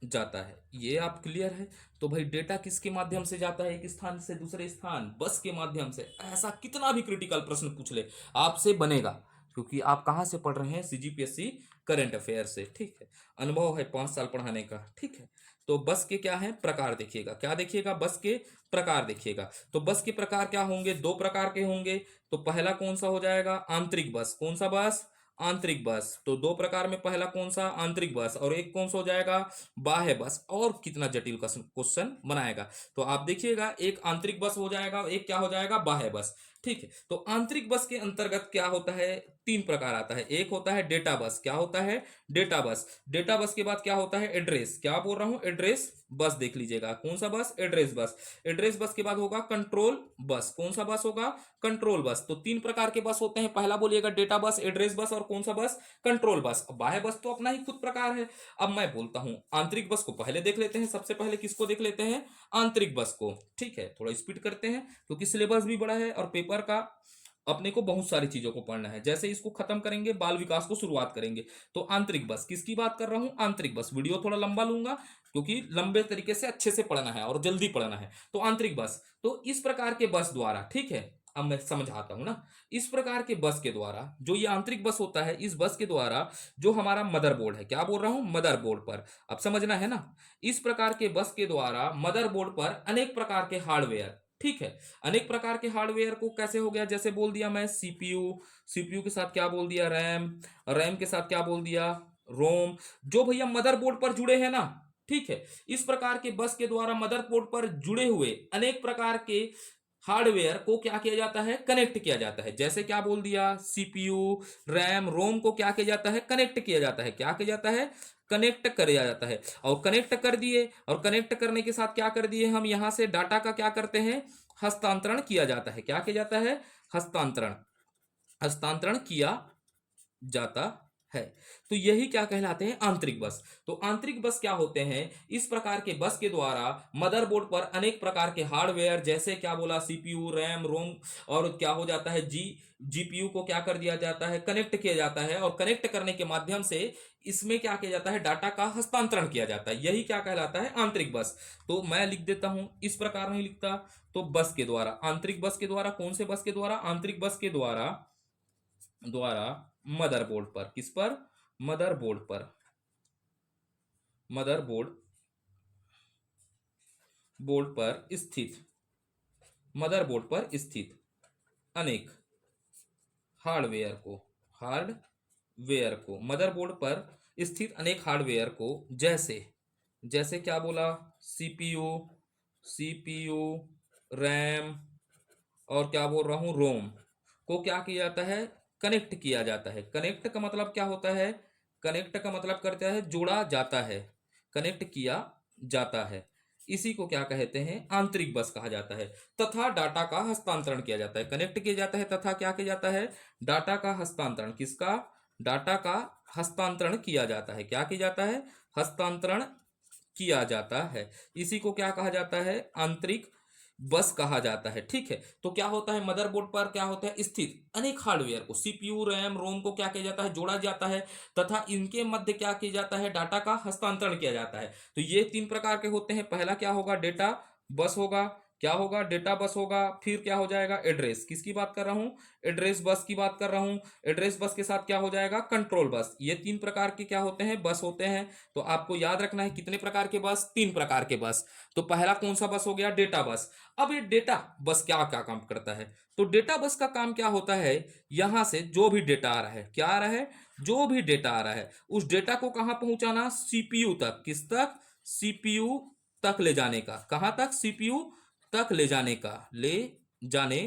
जाता है। ये आप क्लियर है? तो भाई डेटा किसके माध्यम से जाता है एक स्थान से दूसरे स्थान? बस के माध्यम से। ऐसा कितना भी क्रिटिकल प्रश्न पूछ ले आपसे बनेगा, क्योंकि आप कहां से पढ़ रहे हैं? सीजीपीएससी करंट अफेयर से, ठीक है। अनुभव है 5 साल पढ़ाने का, ठीक है। तो बस के क्या है? प्रकार देखिएगा। क्या देखिएगा? बस के प्रकार देखिएगा। तो बस के प्रकार क्या होंगे? 2 प्रकार के होंगे। तो पहला कौन सा हो जाएगा? आंतरिक बस। कौन सा बस? आंतरिक बस। तो 2 प्रकार में पहला कौन सा? आंतरिक बस। और एक कौन सा हो जाएगा? बाह्य बस। और कितना जटिल क्वेश्चन बनाएगा। तो आप देखिएगा, एक आंतरिक बस हो जाएगा, एक क्या हो जाएगा? बाह्य बस, ठीक है। तो आंतरिक बस के अंतर्गत क्या होता है? 3 प्रकार आता है। एक होता है डेटा बस। क्या होता है? Data bus. डेटा बस के बाद क्या होता है? एड्रेस। क्या बोल रहा हूं? एड्रेस बस देख लीजिएगा। कौन सा बस? Address bus. एड्रेस बस के बाद होगा कंट्रोल बस। कौन सा बस होगा? Control bus. तो 3 प्रकार के बस होते हैं। पहला बोलिएगा डेटा बस, एड्रेस बस और कौन सा बस? Control bus. बाह्य बस तो अपना ही खुद प्रकार है। अब मैं बोलता हूं आंतरिक बस को पहले देख लेते हैं। सबसे पहले किसको देख लेते हैं? आंतरिक बस को, ठीक है। थोड़ा स्पीड करते हैं क्योंकि सिलेबस भी बड़ा है और पेपर का अपने को बहुत सारी चीजों को पढ़ना है। जैसे इसको खत्म करेंगे, बाल विकास को शुरुआत करेंगे। तो आंतरिक बस किसकी बात कर रहा हूं? आंतरिक बस। वीडियो थोड़ा लंबा लूंगा क्योंकि लंबे तरीके से अच्छे से पढ़ना है और जल्दी पढ़ना है। तो आंतरिक बस, तो इस प्रकार के बस द्वारा, ठीक है, अब मैं समझाता हूं ना। इस प्रकार के बस के द्वारा, जो ये आंतरिक बस होता है, इस बस के द्वारा जो हमारा मदरबोर्ड है, क्या बोल रहा हूं, मदरबोर्ड पर, अब समझना है ना। इस प्रकार के बस के द्वारा मदरबोर्ड पर अनेक प्रकार के हार्डवेयर, ठीक है, अनेक प्रकार के हार्डवेयर को कैसे हो गया, जैसे बोल दिया मैं सीपीयू, सीपीयू के साथ क्या बोल दिया रैम, रैम के साथ क्या बोल दिया रोम, जो भैया मदरबोर्ड पर जुड़े हैं ना, ठीक है। इस प्रकार के बस के द्वारा मदरबोर्ड पर जुड़े हुए अनेक प्रकार के हार्डवेयर को क्या किया जाता है, कनेक्ट किया जाता है। जैसे क्या बोल दिया, सीपीयू, रैम, रोम को क्या किया जाता है, कनेक्ट किया जाता है, क्या किया जाता है, कनेक्ट किया जाता है। और कनेक्ट कर दिए, और कनेक्ट करने के साथ क्या कर दिए हम, यहां से डाटा का क्या करते हैं, हस्तांतरण किया जाता है। क्या किया जाता है, हस्तांतरण, हस्तांतरण किया जाता है। तो यही क्या कहलाते हैं, आंतरिक बस। तो आंतरिक बस क्या होते हैं, इस प्रकार के बस के द्वारा मदरबोर्ड पर अनेक प्रकार के हार्डवेयर, जैसे क्या बोला, सीपीयू, रैम, रोम, और क्या हो जाता है, जीपीयू को क्या कर दिया जाता है, कनेक्ट किया जाता है, और कनेक्ट करने के माध्यम से इसमें क्या किया जाता है, डाटा का हस्तांतरण किया जाता है। यही क्या कहलाता है, आंतरिक बस। तो मैं लिख देता हूं, इस प्रकार नहीं लिखता, तो बस के द्वारा, आंतरिक बस के द्वारा, कौन से बस के द्वारा, आंतरिक बस के द्वारा, द्वारा मदरबोर्ड पर, किस पर, मदरबोर्ड पर, मदरबोर्ड, बोर्ड पर स्थित, मदरबोर्ड पर स्थित अनेक हार्डवेयर को, हार्डवेयर को, मदरबोर्ड पर स्थित अनेक हार्डवेयर को, जैसे, जैसे क्या बोला, सीपीयू, सीपीयू, रैम, और क्या बोल रहा हूं, रोम को क्या किया जाता है, कनेक्ट किया जाता है। कनेक्ट का मतलब क्या होता है, कनेक्ट का मतलब करता है जोड़ा जाता है, कनेक्ट किया जाता है। इसी को क्या कहते हैं, आंतरिक बस कहा जाता है। तथा डाटा का हस्तांतरण किया जाता है, कनेक्ट किया जाता है, तथा क्या किया जाता है, डाटा का हस्तांतरण, किसका, डाटा का हस्तांतरण किया जाता है। क्या किया जाता है, हस्तांतरण किया जाता है। इसी को क्या कहा जाता है, आंतरिक बस कहा जाता है, ठीक है। तो क्या होता है, मदरबोर्ड पर क्या होता है, स्थित अनेक हार्डवेयर को, सीपीयू, रैम, रोम को क्या किया जाता है, जोड़ा जाता है, तथा इनके मध्य क्या किया जाता है, डाटा का हस्तांतरण किया जाता है। तो ये तीन प्रकार के होते हैं। पहला क्या होगा, डेटा बस होगा, क्या होगा, डेटा बस होगा। फिर क्या हो जाएगा, एड्रेस, किसकी बात कर रहा हूं, एड्रेस बस की बात कर रहा हूं। एड्रेस बस के साथ क्या हो जाएगा, कंट्रोल बस। ये तीन प्रकार के क्या होते हैं, बस होते हैं। तो आपको याद रखना है कितने प्रकार के बस, तीन प्रकार के बस। तो पहला कौन सा बस हो गया, डेटा बस। अब ये डेटा बस क्या क्या काम करता है, तो डेटा बस का काम क्या होता है, यहां से जो भी डेटा आ रहा है, क्या आ रहा है, जो भी डेटा आ रहा है, उस डेटा को कहां पहुंचाना, सीपीयू तक, किस तक, सीपीयू तक ले जाने का, कहां तक, सीपीयू तक ले जाने का, ले जाने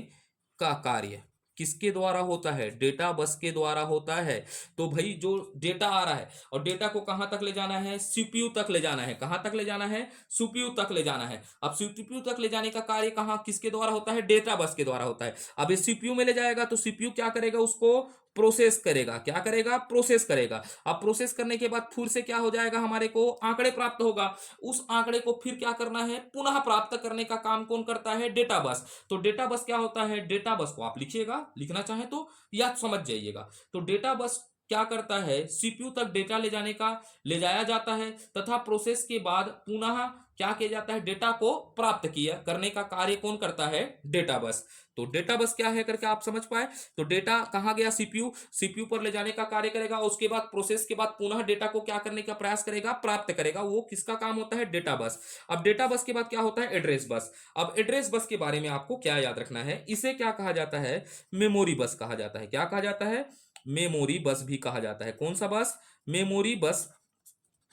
का कार्य किसके द्वारा होता है, डेटा बस के द्वारा होता है। तो भाई जो डेटा आ रहा है, और डेटा को कहां तक ले जाना है, सीपीयू तक ले जाना है, कहां तक ले जाना है, सीपीयू तक ले जाना है। अब सीपीयू तक ले जाने का कार्य कहां, किसके द्वारा होता है, डेटा बस के द्वारा होता है। अब ये सीपीयू में ले जाएगा, तो सीपीयू क्या करेगा, उसको प्रोसेस करेगा, क्या करेगा, प्रोसेस करेगा। अब प्रोसेस करने के बाद फिर से क्या हो जाएगा, हमारे को आंकड़े प्राप्त होगा। उस आंकड़े को फिर क्या करना है, पुनः प्राप्त करने का काम कौन करता है, डेटा बस। तो डेटा बस क्या होता है, डेटा बस को आप लिखिएगा, लिखना चाहें तो, या समझ जाइएगा। तो डेटा बस क्या करता है, सीपीयू तक डेटा ले जाने का, ले जाया जाता है, तथा प्रोसेस के बाद पुनः क्या किया जाता है, डेटा को प्राप्त किया करने का कार्य कौन करता है, डेटा बस। तो डेटा बस क्या है करके आप समझ पाए। तो डेटा कहां गया, सीपीयू, सीपीयू पर ले जाने का कार्य करेगा, उसके बाद प्रोसेस के बाद पुनः डेटा को क्या करने का प्रयास करेगा, प्राप्त करेगा, वो किसका काम होता है, डेटा बस। अब डेटा बस के बाद क्या होता है, एड्रेस बस। अब एड्रेस बस के बारे में आपको क्या याद रखना है, इसे क्या कहा जाता है, मेमोरी बस कहा जाता है। क्या कहा जाता है, मेमोरी बस भी कहा जाता है। कौन सा बस, मेमोरी बस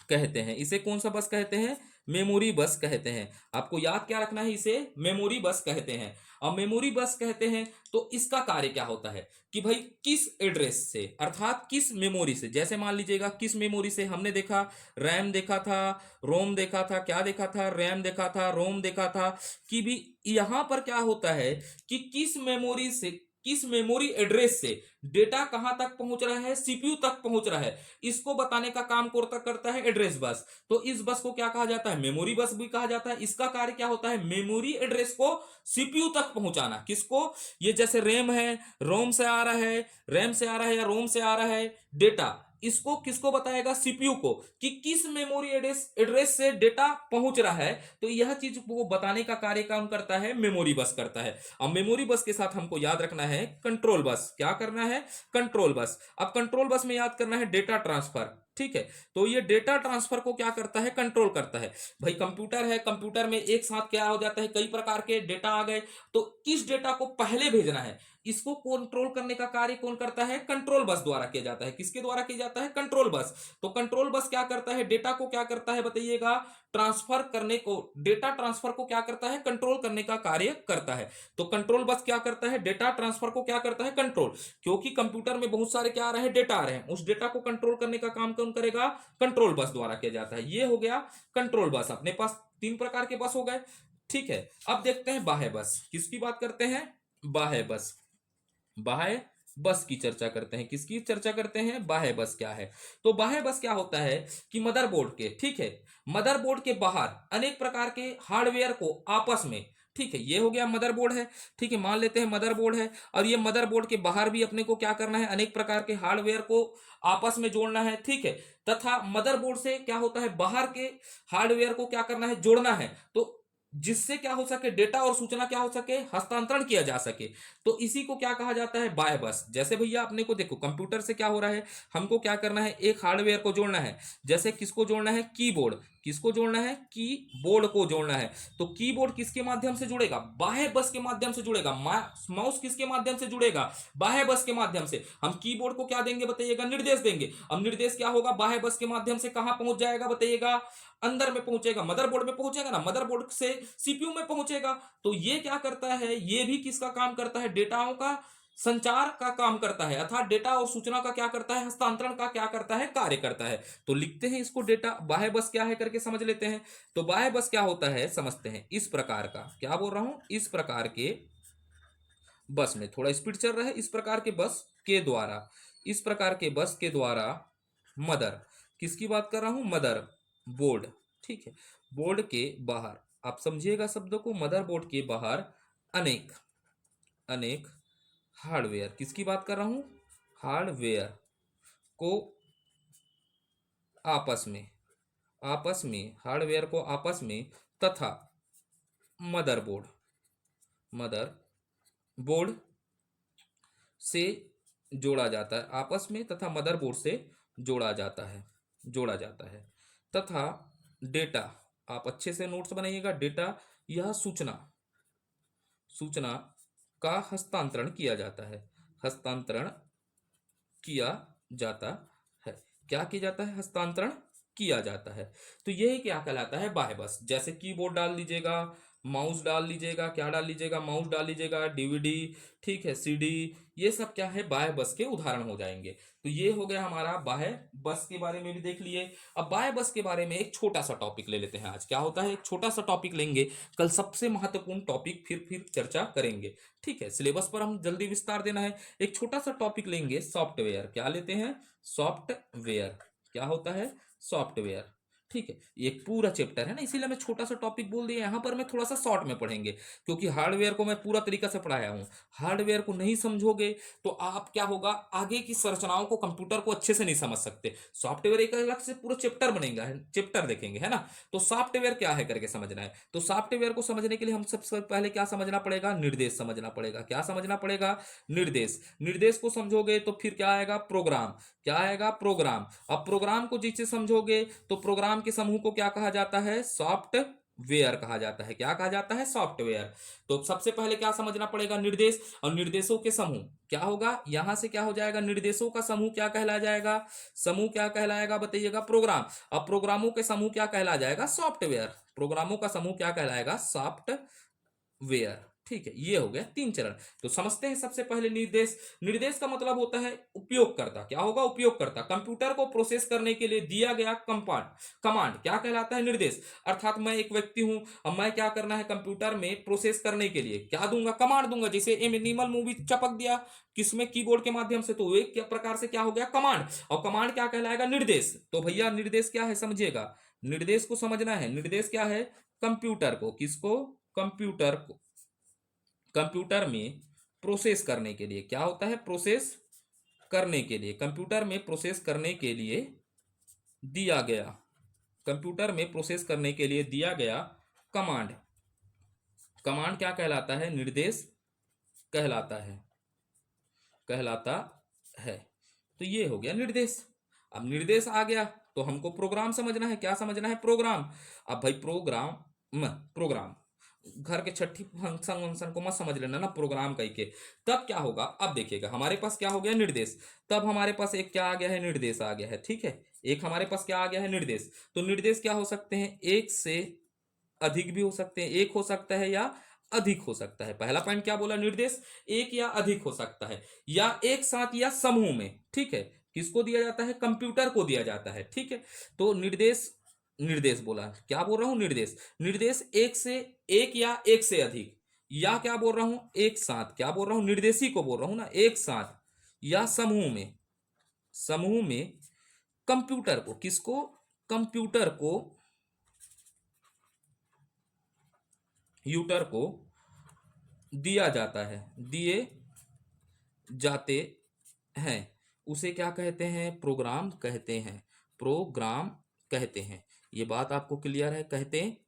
कहते हैं इसे, कौन सा बस कहते हैं, मेमोरी बस कहते हैं। आपको याद क्या रखना है, इसे मेमोरी बस कहते हैं। अब मेमोरी बस कहते हैं तो इसका कार्य क्या होता है, कि भाई किस एड्रेस से, अर्थात किस मेमोरी से, जैसे मान लीजिएगा किस मेमोरी से, हमने देखा रैम देखा था, रोम देखा था, क्या देखा था, रैम देखा था, रोम देखा था, कि भी यहां पर क्या होता है, कि किस मेमोरी से, किस मेमोरी एड्रेस से डेटा कहां तक पहुंच रहा है, सीपीयू तक पहुंच रहा है, इसको बताने का काम करता है एड्रेस बस। तो इस बस को क्या कहा जाता है, मेमोरी बस भी कहा जाता है। इसका कार्य क्या होता है, मेमोरी एड्रेस को सीपीयू तक पहुंचाना। किसको, ये जैसे रैम है, रोम से आ रहा है, रैम से आ रहा है, या रोम से आ रहा है डेटा, इसको किसको बताएगा, सीपीयू को, कि किस मेमोरी एड्रेस से डेटा पहुंच रहा है। तो यह चीज को बताने का कार्य काम करता है मेमोरी बस करता है। अब मेमोरी बस के साथ हमको याद रखना है कंट्रोल बस, क्या करना है, कंट्रोल बस। अब कंट्रोल बस में याद करना है डेटा ट्रांसफर, ठीक है। तो ये डेटा ट्रांसफर को क्या करता है, कंट्रोल करता है। भाई कंप्यूटर है, कंप्यूटर में एक साथ क्या हो जाता है, कई प्रकार के डेटा आ गए, तो किस डेटा को पहले भेजना है, इसको कंट्रोल करने का कार्य कौन करता है, कंट्रोल बस द्वारा किया जाता है। किसके द्वारा किया जाता है, कंट्रोल बस। तो कंट्रोल बस क्या करता है, डेटा को क्या करता है बताइएगा, ट्रांसफर करने को, डेटा ट्रांसफर को क्या करता है, कंट्रोल करने का कार्य करता है। तो कंट्रोल बस क्या करता है, डेटा ट्रांसफर को क्या करता है, कंट्रोल। क्योंकि कंप्यूटर में बहुत सारे क्या आ रहे हैं, डेटा आ रहे हैं, उस डेटा को कंट्रोल करने का काम कौन करेगा, कंट्रोल बस द्वारा किया जाता है। ये हो गया कंट्रोल बस। अपने पास तीन प्रकार के बस हो गए, ठीक है। अब देखते हैं बाह्य बस, किसकी बात करते हैं, बाह्य बस। बाह्य बस की चर्चा करते हैं, किसकी चर्चा करते हैं, बाह्य बस क्या है। तो बाह्य बस क्या होता है कि मदरबोर्ड के, ठीक है, मदरबोर्ड के बाहर अनेक प्रकार के हार्डवेयर को आपस में, ठीक है, ये हो गया मदरबोर्ड है, ठीक है, मान लेते हैं मदरबोर्ड है। और ये मदरबोर्ड के बाहर भी अपने को क्या करना है, अनेक प्रकार के हार्डवेयर को आपस में जोड़ना है, ठीक है। तथा मदरबोर्ड से क्या होता है, बाहर के हार्डवेयर को क्या करना है, जोड़ना है, तो जिससे क्या हो सके, डेटा और सूचना क्या हो सके, हस्तांतरण किया जा सके। तो इसी को क्या कहा जाता है, बाह्य बस। जैसे भैया अपने को देखो कंप्यूटर से क्या हो रहा है, हमको क्या करना है, एक हार्डवेयर को जोड़ना है। जैसे किसको जोड़ना है, कीबोर्ड, किसको जोड़ना है, कीबोर्ड को जोड़ना है। तो कीबोर्ड किसके माध्यम से जुड़ेगा, बाह्य बस के माध्यम से जुड़ेगा। माउस किसके माध्यम से जुड़ेगा, बाह्य बस के माध्यम से। हम कीबोर्ड को क्या देंगे बताइएगा, निर्देश देंगे। अब निर्देश क्या होगा, बाह्य बस के माध्यम से कहां पहुंच जाएगा बताइएगा, अंदर में पहुंचेगा, मदरबोर्ड में पहुंचेगा ना, मदरबोर्ड से सीपीयू में पहुंचेगा। तो ये क्या करता है, ये भी किसका काम करता है, डेटाओं का संचार का काम करता है, अर्थात डेटा और सूचना का क्या करता है, हस्तांतरण का क्या करता है, कार्य करता है। तो लिखते हैं इसको, डेटा बाह्य बस क्या है करके समझ लेते हैं। तो बाह्य बस क्या होता है समझते हैं, इस प्रकार का, क्या बोल रहा हूं, इस प्रकार के बस में, थोड़ा स्पीड चल रहा है, इस प्रकार के बस के द्वारा, इस प्रकार के बस के द्वारा मदर, किसकी बात कर रहा हूं, मदर बोर्ड, ठीक है, बोर्ड के बाहर, आप समझिएगा शब्दों को, मदर बोर्ड के बाहर अनेक अनेक हार्डवेयर, किसकी बात कर रहा हूं, हार्डवेयर को आपस में, आपस में हार्डवेयर को आपस में, तथा मदरबोर्ड, मदर बोर्ड से जोड़ा जाता है, आपस में तथा मदरबोर्ड से जोड़ा जाता है, जोड़ा जाता है। तथा डेटा, आप अच्छे से नोट्स बनाइएगा, डेटा यह सूचना, सूचना का हस्तांतरण किया जाता है, हस्तांतरण किया जाता है, क्या किया जाता है, हस्तांतरण किया जाता है। तो यही क्या कहलाता है, बाह्य बस। जैसे कीबोर्ड डाल लीजिएगा, माउस डाल लीजिएगा, क्या डाल लीजिएगा, माउस डाल लीजिएगा, डीवीडी, ठीक है, सीडी, ये सब क्या है, बाह्य बस के उदाहरण हो जाएंगे। तो ये हो गया हमारा बाह्य बस के बारे में भी देख लिए। अब बाह्य बस के बारे में एक छोटा सा टॉपिक ले लेते हैं। आज क्या होता है, एक छोटा सा टॉपिक लेंगे, कल सबसे महत्वपूर्ण टॉपिक फिर चर्चा करेंगे, ठीक है। सिलेबस पर हम जल्दी विस्तार देना है। एक छोटा सा टॉपिक लेंगे, सॉफ्टवेयर, क्या लेते हैं, सॉफ्टवेयर, क्या होता है, सॉफ्टवेयर, ठीक है। ये एक पूरा चैप्टर है ना, इसीलिए मैं छोटा सा टॉपिक बोल दिया। यहां पर मैं थोड़ा सा शॉर्ट में पढ़ेंगे, क्योंकि हार्डवेयर को मैं पूरा तरीका से पढ़ाया हूं। हार्डवेयर को नहीं समझोगे तो आप क्या होगा, आगे की संरचनाओं को, कंप्यूटर को अच्छे से नहीं समझ सकते। सॉफ्टवेयर एक अलग से पूरा चैप्टर बनेगा, चैप्टर देखेंगे, है ना। तो सॉफ्टवेयर क्या है करके समझना है। तो सॉफ्टवेयर को समझने के लिए हम सबसे पहले क्या समझना पड़ेगा, निर्देश समझना पड़ेगा। क्या समझना पड़ेगा, निर्देश। निर्देश को समझोगे तो फिर क्या आएगा, प्रोग्राम, क्या आएगा, प्रोग्राम। अब प्रोग्राम को जिससे समझोगे तो प्रोग्राम के समूह को क्या कहा जाता है, सॉफ्टवेयर कहा जाता है। क्या कहा जाता है, सॉफ्टवेयर। तो सबसे पहले क्या समझना पड़ेगा, निर्देश, और निर्देशों के समूह क्या होगा, यहां से क्या हो जाएगा, निर्देशों का समूह क्या कहला जाएगा, समूह क्या कहलाएगा बताइएगा, प्रोग्राम। अब प्रोग्रामों के समूह क्या कहला जाएगा, सॉफ्टवेयर। प्रोग्रामों का समूह क्या कहलाएगा, सॉफ्टवेयर, ठीक है। ये हो गया तीन चरण। तो समझते हैं सबसे पहले निर्देश। निर्देश का मतलब होता है उपयोगकर्ता, क्या होगा, उपयोगकर्ता। कंप्यूटर को प्रोसेस करने के लिए दिया गया कमांड क्या कहलाता है, निर्देश। अर्थात मैं एक व्यक्ति हूं, अब मैं क्या करना है, कंप्यूटर में प्रोसेस करने के लिए क्या दूंगा, कमांड दूंगा। जैसे एनिमल मूवी चपक दिया किसमें, कीबोर्ड के माध्यम से, तो एक प्रकार से क्या हो गया, कमांड। और कमांड क्या कहलाएगा, निर्देश। तो भैया निर्देश क्या है समझिएगा, निर्देश को समझना है। निर्देश क्या है, कंप्यूटर को, किसको, कंप्यूटर को, कंप्यूटर में प्रोसेस करने के लिए क्या होता है, प्रोसेस करने के लिए, कंप्यूटर में प्रोसेस करने के लिए दिया गया, कंप्यूटर में प्रोसेस करने के लिए दिया गया कमांड, कमांड क्या कहलाता है? निर्देश कहलाता है, कहलाता है। तो ये हो गया निर्देश। अब निर्देश आ गया तो हमको प्रोग्राम समझना है। क्या समझना है? प्रोग्राम। अब भाई प्रोग्राम, प्रोग्राम घर के छठी फंक्शन वंक्शन को मत समझ लेना ना, प्रोग्राम कह के। तब क्या होगा? अब देखिएगा, हमारे पास क्या हो गया? निर्देश। तब हमारे पास एक क्या आ गया है? निर्देश आ गया है। ठीक है, एक हमारे पास क्या आ गया है? निर्देश। तो निर्देश क्या हो सकते हैं? एक से अधिक भी हो सकते हैं, एक हो सकता है या अधिक हो सकता है। पहला पॉइंट क्या बोला? निर्देश एक या अधिक हो सकता है, या एक साथ या समूह में। ठीक है, किसको दिया जाता है? कंप्यूटर को दिया जाता है। ठीक है, तो निर्देश, निर्देश बोला, क्या बोल रहा हूं? निर्देश। निर्देश एक से, एक या एक से अधिक, या क्या बोल रहा हूं? एक साथ। क्या बोल रहा हूं? निर्देशी को बोल रहा हूं ना, एक साथ या समूह में, समूह में कंप्यूटर को, किसको? कंप्यूटर को, यूटर को दिया जाता है, दिए जाते हैं, उसे क्या कहते हैं? प्रोग्राम कहते हैं, प्रोग्राम कहते हैं। ये बात आपको क्लियर है? कहते हैं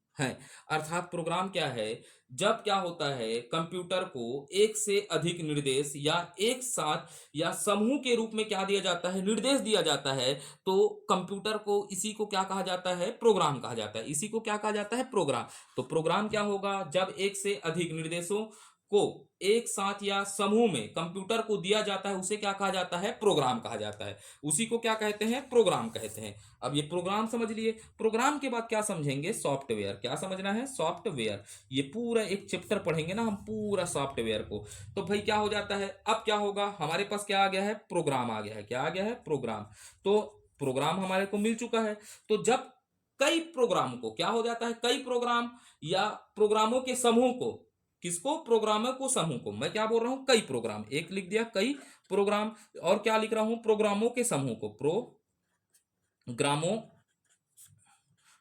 अर्थात प्रोग्राम क्या है? जब क्या होता है, कंप्यूटर को एक से अधिक निर्देश या एक साथ या समूह के रूप में क्या दिया जाता है? निर्देश दिया जाता है, तो कंप्यूटर को, इसी को क्या कहा जाता है? प्रोग्राम कहा जाता है। इसी को क्या कहा जाता है? प्रोग्राम। तो प्रोग्राम क्या होगा? जब एक से अधिक निर्देशों को एक साथ या समूह में कंप्यूटर को दिया जाता है, उसे क्या कहा जाता है? प्रोग्राम कहा जाता है। उसी को क्या कहते हैं? प्रोग्राम कहते हैं। अब ये प्रोग्राम समझ लिए। प्रोग्राम के बाद क्या समझेंगे? सॉफ्टवेयर। क्या समझना है? सॉफ्टवेयर। ये पूरा एक चैप्टर पढ़ेंगे ना हम, पूरा सॉफ्टवेयर को। तो भाई क्या हो जाता है? अब क्या होगा? हमारे पास क्या आ गया है? प्रोग्राम आ गया है। क्या आ गया है? प्रोग्राम। तो प्रोग्राम हमारे को मिल चुका है। तो जब कई प्रोग्राम को, क्या हो जाता है? कई प्रोग्राम या प्रोग्रामों के समूह को, किसको? प्रोग्रामर को, समूह को। मैं क्या बोल रहा हूं? कई प्रोग्राम। एक लिख दिया कई प्रोग्राम, और क्या लिख रहा हूं? प्रोग्रामों के समूह को, प्रोग्रामों,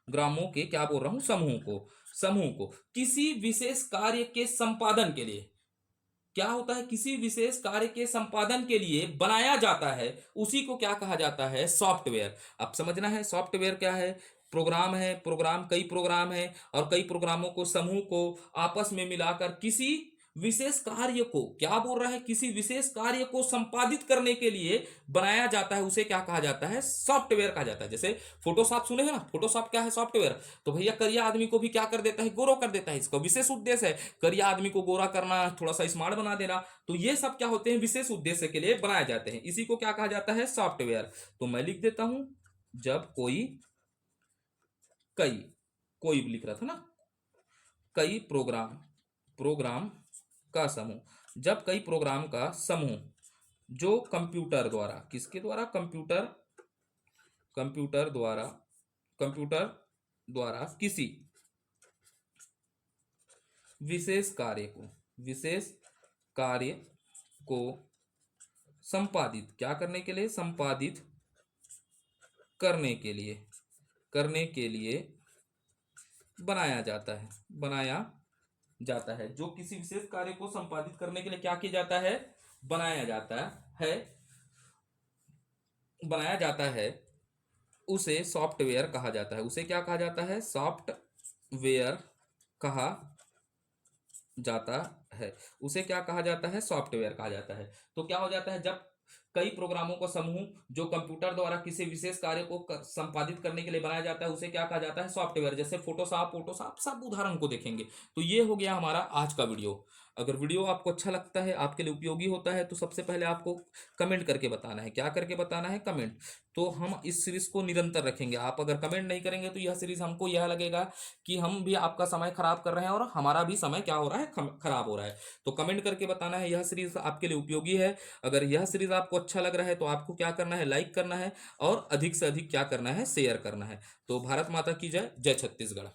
ग्रामों के क्या बोल रहा हूं? समूह को, समूह को किसी विशेष कार्य के संपादन के लिए, क्या होता है? किसी विशेष कार्य के संपादन के लिए बनाया जाता है, उसी को क्या कहा जाता है? सॉफ्टवेयर। अब समझना है सॉफ्टवेयर क्या है? प्रोग्राम है, प्रोग्राम कई प्रोग्राम है, और कई प्रोग्रामों को, समूह को आपस में मिलाकर किसी विशेष कार्य को, क्या बोल रहा है? किसी विशेष कार्य को संपादित करने के लिए बनाया जाता है, उसे क्या कहा जाता है? सॉफ्टवेयर कहा जाता है। जैसे फोटोशॉप सुने हैं ना, फोटोशॉप क्या है? सॉफ्टवेयर। तो भैया करिया आदमी को भी क्या कर देता है? गोरा कर देता है। इसका विशेष उद्देश्य है करिया आदमी को गोरा करना, थोड़ा सा स्मार्ट बना देना। तो ये सब क्या होते हैं? विशेष उद्देश्य के लिए बनाए जाते हैं। इसी को क्या कहा जाता है? सॉफ्टवेयर। तो मैं लिख देता हूं, जब कोई, कई, कोई लिख रहा था ना, कई प्रोग्राम, प्रोग्राम का समूह, जब कई प्रोग्राम का समूह जो कंप्यूटर द्वारा, किसके द्वारा? कंप्यूटर, कंप्यूटर द्वारा, कंप्यूटर द्वारा किसी विशेष कार्य को, विशेष कार्य को संपादित, क्या करने के लिए? संपादित करने के लिए, करने के लिए बनाया जाता है, बनाया जाता है। जो किसी विशेष कार्य को संपादित करने के लिए क्या किया जाता है? बनाया जाता है, बनाया जाता है, उसे सॉफ्टवेयर कहा जाता है। उसे क्या कहा जाता है? सॉफ्टवेयर कहा जाता है। उसे क्या कहा जाता है? सॉफ्टवेयर कहा जाता है। तो क्या हो जाता है? जब कई प्रोग्रामों का समूह जो कंप्यूटर द्वारा किसी विशेष कार्य को संपादित करने के लिए बनाया जाता है, उसे क्या कहा जाता है? सॉफ्टवेयर। जैसे फोटोशॉप, फोटोशॉप, सब उदाहरण को देखेंगे। तो ये हो गया हमारा आज का वीडियो। अगर वीडियो आपको अच्छा लगता है, आपके लिए उपयोगी होता है, तो सबसे पहले आपको कमेंट करके बताना है। क्या करके बताना है? कमेंट। तो हम इस सीरीज को निरंतर रखेंगे। आप अगर कमेंट नहीं करेंगे तो यह सीरीज, हमको यह लगेगा कि हम भी आपका समय खराब कर रहे हैं और हमारा भी समय क्या हो रहा है? खराब हो रहा है। तो कमेंट करके बताना है यह सीरीज आपके लिए उपयोगी है। अगर यह सीरीज आपको अच्छा लग रहा है तो आपको क्या करना है? लाइक करना है, और अधिक से अधिक क्या करना है? शेयर करना है। तो भारत माता की जय। जय छत्तीसगढ़।